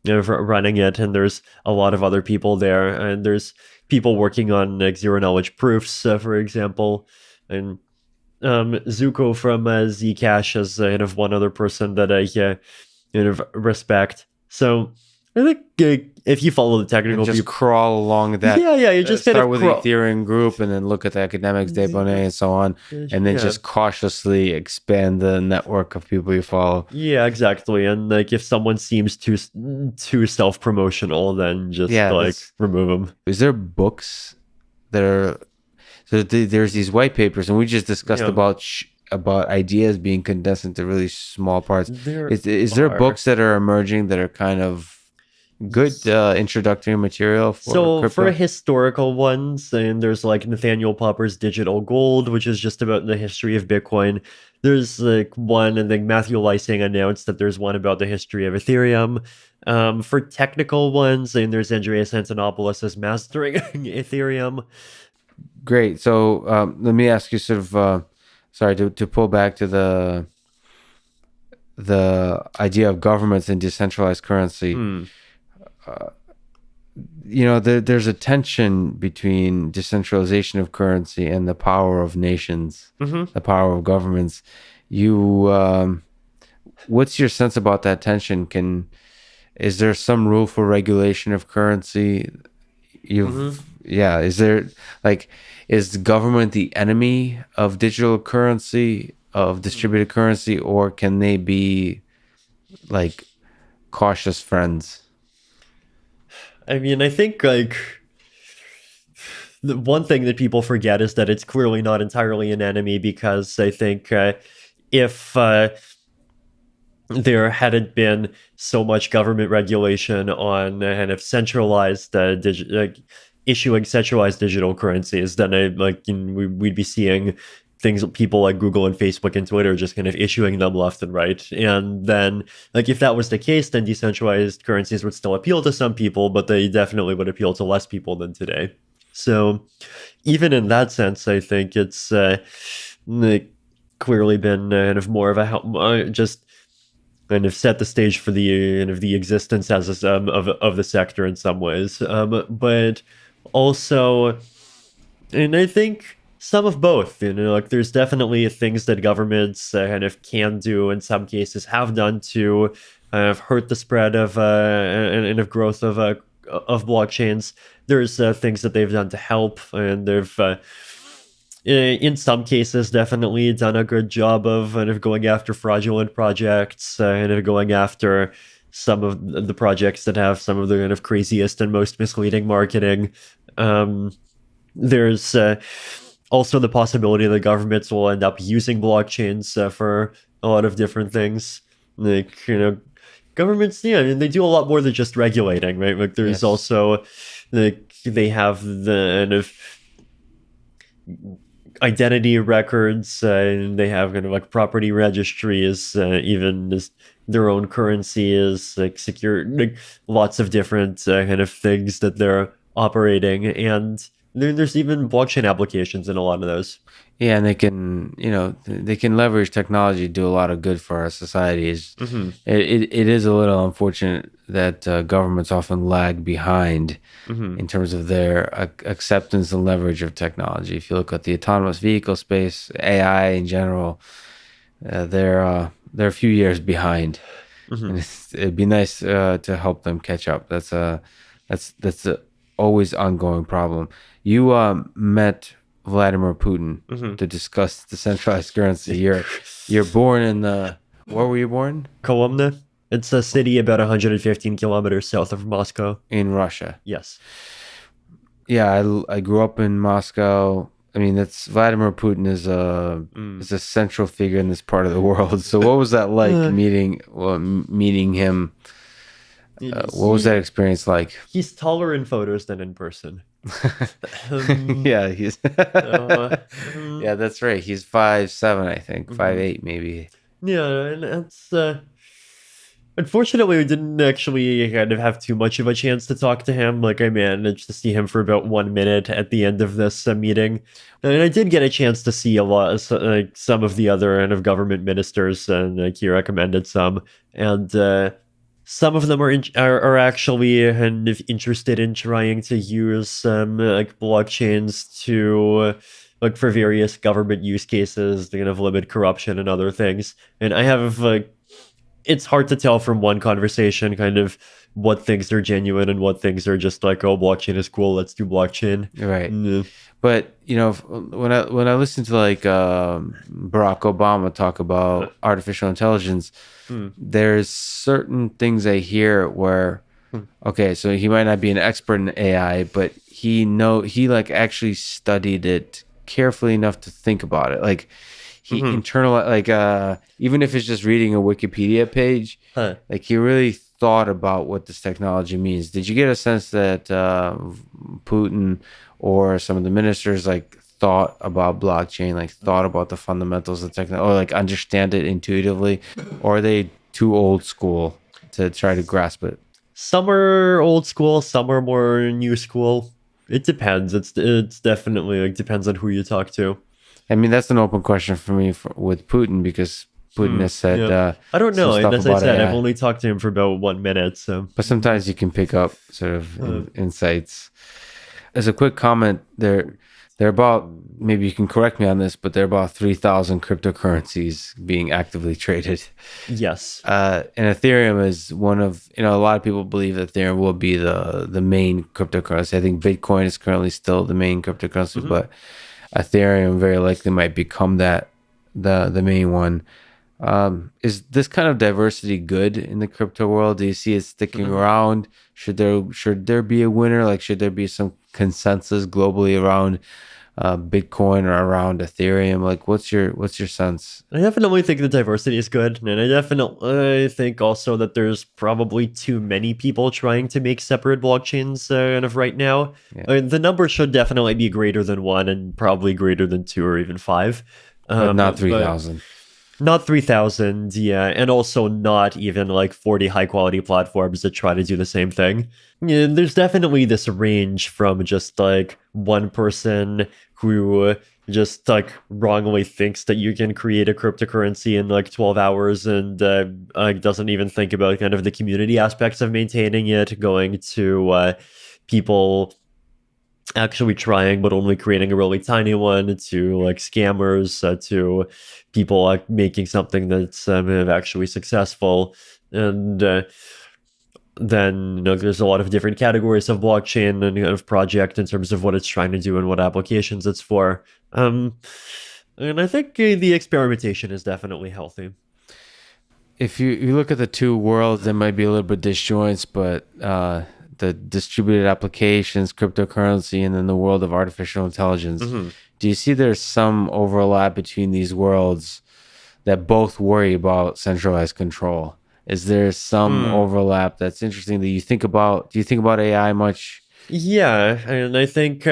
running it, and there's a lot of other people there, and there's people working on like zero knowledge proofs, for example, and Zuko from Zcash is kind of one other person that I respect. So I think if you follow the technical And just people, crawl along that. yeah, you just kind Start of with the Ethereum group and then look at the academics, Debonnet, and so on, and then just cautiously expand the network of people you follow. Yeah, exactly. And like, if someone seems too self promotional, then just like remove them. Is there books that are so there's these white papers, and we just discussed about ideas being condensed into really small parts. Is there books that are emerging that are kind of good introductory material for crypto? For historical ones, and there's like Nathaniel Popper's Digital Gold, which is just about the history of Bitcoin. There's like one, and then Matthew Lysing announced that there's one about the history of Ethereum. For technical ones, and there's Andreas Antonopoulos' Mastering Ethereum. Great. So let me ask you sort of, sorry, to pull back to the idea of governments and decentralized currency. There's a tension between decentralization of currency and the power of nations, the power of governments. What's your sense about that tension? Is there some rule for regulation of currency? Is there is government the enemy of digital currency, of distributed currency, or can they be like cautious friends? I mean, I think like the one thing that people forget is that it's clearly not entirely an enemy, because I think if there hadn't been so much government regulation on kind of centralized issuing centralized digital currencies, then we'd be seeing things, people like Google and Facebook and Twitter just kind of issuing them left and right. And then like if that was the case, then decentralized currencies would still appeal to some people, but they definitely would appeal to less people than today. So even in that sense, I think it's clearly been kind of more of a just kind of set the stage for the kind of the existence as of the sector in some ways, but also, and I think some of both. Like there's definitely things that governments kind of can do, in some cases have done, to hurt the spread of and of growth of blockchains. There's things that they've done to help, and they've in some cases definitely done a good job of kind of going after fraudulent projects, and of going after some of the projects that have some of the kind of craziest and most misleading marketing. There's also the possibility that governments will end up using blockchains for a lot of different things. Like, governments, I mean, they do a lot more than just regulating, right? Like there's also, like, they have the kind of identity records, and they have kind of like property registries, even as their own currency is like secure, like lots of different kind of things that they're operating, and there's even blockchain applications in a lot of those. Yeah, and they can leverage technology to do a lot of good for our societies. It is a little unfortunate that governments often lag behind in terms of their acceptance and leverage of technology. If you look at the autonomous vehicle space, AI in general, they're a few years behind. And it'd be nice to help them catch up. That's a always ongoing problem. You met Vladimir Putin to discuss decentralized currency. You're born in where were you born? Kolomna. It's a city about 115 kilometers south of Moscow. In Russia. Yes. Yeah, I grew up in Moscow. I mean, Vladimir Putin is a central figure in this part of the world. So what was that like meeting him? What was that experience like? He's taller in photos than in person. Yeah, yeah, that's right. He's 5'7", I think, 5'8", maybe. Yeah, and that's unfortunately we didn't actually kind of have too much of a chance to talk to him. Like I managed to see him for about 1 minute at the end of this meeting, and I did get a chance to see some of the other kind of government ministers, and like he recommended some, and some of them are actually kind of interested in trying to use like blockchains to like for various government use cases to kind of limit corruption and other things. And I have it's hard to tell from one conversation kind of what things are genuine and what things are just like, oh, blockchain is cool, let's do blockchain. Right. Mm, But when I listen to like Barack Obama talk about artificial intelligence, mm, there's certain things I hear where, mm, okay, so he might not be an expert in AI, but he like actually studied it carefully enough to think about it. Like he mhm. internal like even if it's just reading a Wikipedia page, Huh. like he really thought about what this technology means. Did you get a sense that Putin or some of the ministers like thought about blockchain, like thought about the fundamentals of technology, or like understand it intuitively, or are they too old school to try to grasp it? Some are old school, some are more new school. It depends. It's definitely like depends on who you talk to. I mean, that's an open question for me with Putin because Putin has said Yeah. I don't some know. And stuff as I about said, I've AI, only talked to him for about 1 minute, so but sometimes you can pick up sort of uh, insights. As a quick comment, there are about, maybe you can correct me on this, but there are about 3,000 cryptocurrencies being actively traded. yes. And Ethereum is one of, a lot of people believe that Ethereum will be the main cryptocurrency. I think Bitcoin is currently still the main cryptocurrency, Mhm. but Ethereum very likely might become the main one. Is this kind of diversity good in the crypto world? Do you see it sticking around? Should there be a winner? Like, should there be some consensus globally around Bitcoin or around Ethereum? Like, what's your sense? I definitely think the diversity is good, and I definitely think also that there's probably too many people trying to make separate blockchains kind of right now. Yeah, The number should definitely be greater than one, and probably greater than two or even five. but not three But thousand. not 3,000, yeah, and also not even like 40 high quality platforms that try to do the same thing. Yeah, there's definitely this range from just like one person who just like wrongly thinks that you can create a cryptocurrency in like 12 hours and like doesn't even think about kind of the community aspects of maintaining it, going to people actually trying but only creating a really tiny one, to like scammers, to people like making something that's actually successful. And then there's a lot of different categories of blockchain and kind of project in terms of what it's trying to do and what applications it's for. And I think the experimentation is definitely healthy. If you look at the two worlds, there might be a little bit disjoints, but the distributed applications, cryptocurrency, and then the world of artificial intelligence. Hmm. Do you see there's some overlap between these worlds that both worry about centralized control? Is there some Mm. overlap that's interesting that you think about? Do you think about AI much? Yeah, and I think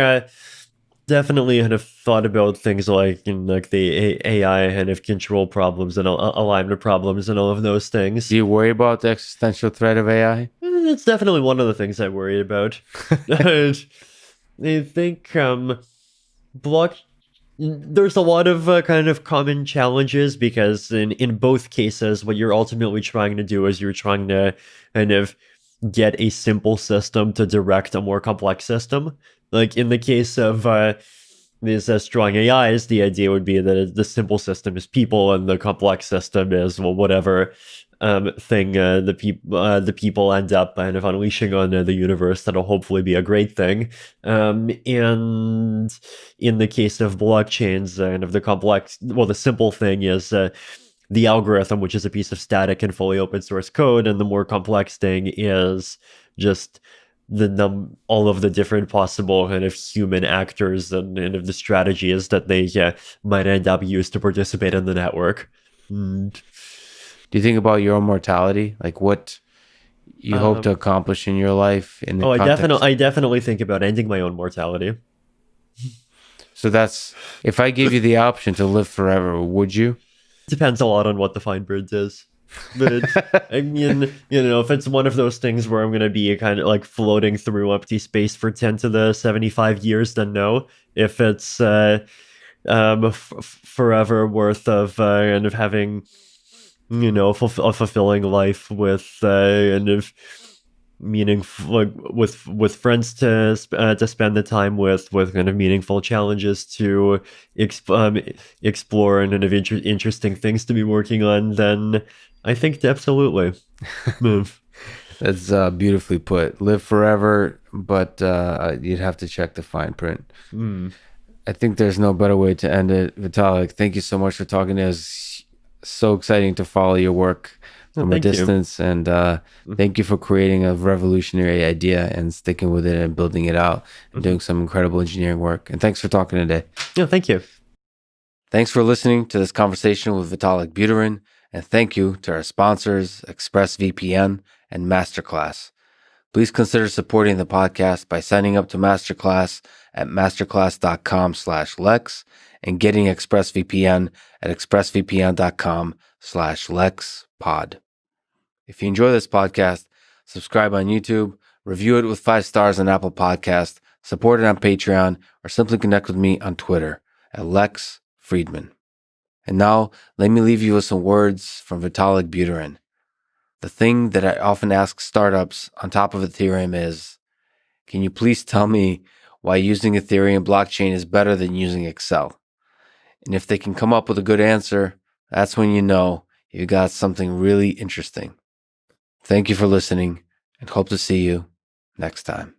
definitely kind of thought about things like like the AI kind of control problems and alignment problems and all of those Do things. you worry about the existential threat of AI? It's definitely one of the things I worry about. And I think block there's a lot of kind of common challenges because in both cases what you're ultimately trying to do is you're trying to kind of get a simple system to direct a more complex system. Like in the case of these strong AIs, the idea would be that the simple system is people and the complex system is, well, whatever thing the people end up kind of unleashing on the universe that'll hopefully be a great thing. And in the case of blockchains, kind of the complex, well, the simple thing is the algorithm, which is a piece of static and fully open source code, and the more complex thing is just all of the different possible kind of human actors and of the strategies that they might end up used to participate in the network. And, Do you think about your own mortality, like what you hope to um, accomplish in your life in the oh, context? I definitely think about ending my own mortality. So that's, if I gave you the option to live forever, would you? Depends a lot on what the fine print is. But I mean, if it's one of those things where I'm gonna be kind of like floating through empty space for 10 to the 75 years, then no. If it's forever worth of kind of having, a fulfilling life with kind of meaningful, like with friends to spend the time with kind of meaningful challenges to explore and kind of interesting things to be working on, then I think absolutely. That's beautifully put. Live forever, but you'd have to check the fine print. Mm. I think there's no better way to end it. Vitalik, thank you so much for talking to us. So exciting to follow your work from a distance. And thank you for creating a revolutionary idea and sticking with it and building it out and doing some incredible engineering work. And thanks for talking today. Yeah, thank you. Thanks for listening to this conversation with Vitalik Buterin. And thank you to our sponsors, ExpressVPN and Masterclass. Please consider supporting the podcast by signing up to Masterclass at masterclass.com/Lex and getting ExpressVPN at expressvpn.com/LexPod. If you enjoy this podcast, subscribe on YouTube, review it with 5 stars on Apple Podcast, support it on Patreon, or simply connect with me on Twitter at Lex Friedman. And now, let me leave you with some words from Vitalik Buterin. The thing that I often ask startups on top of Ethereum is, can you please tell me why using Ethereum blockchain is better than using Excel? And if they can come up with a good answer, that's when you know you got something really interesting. Thank you for listening and hope to see you next time.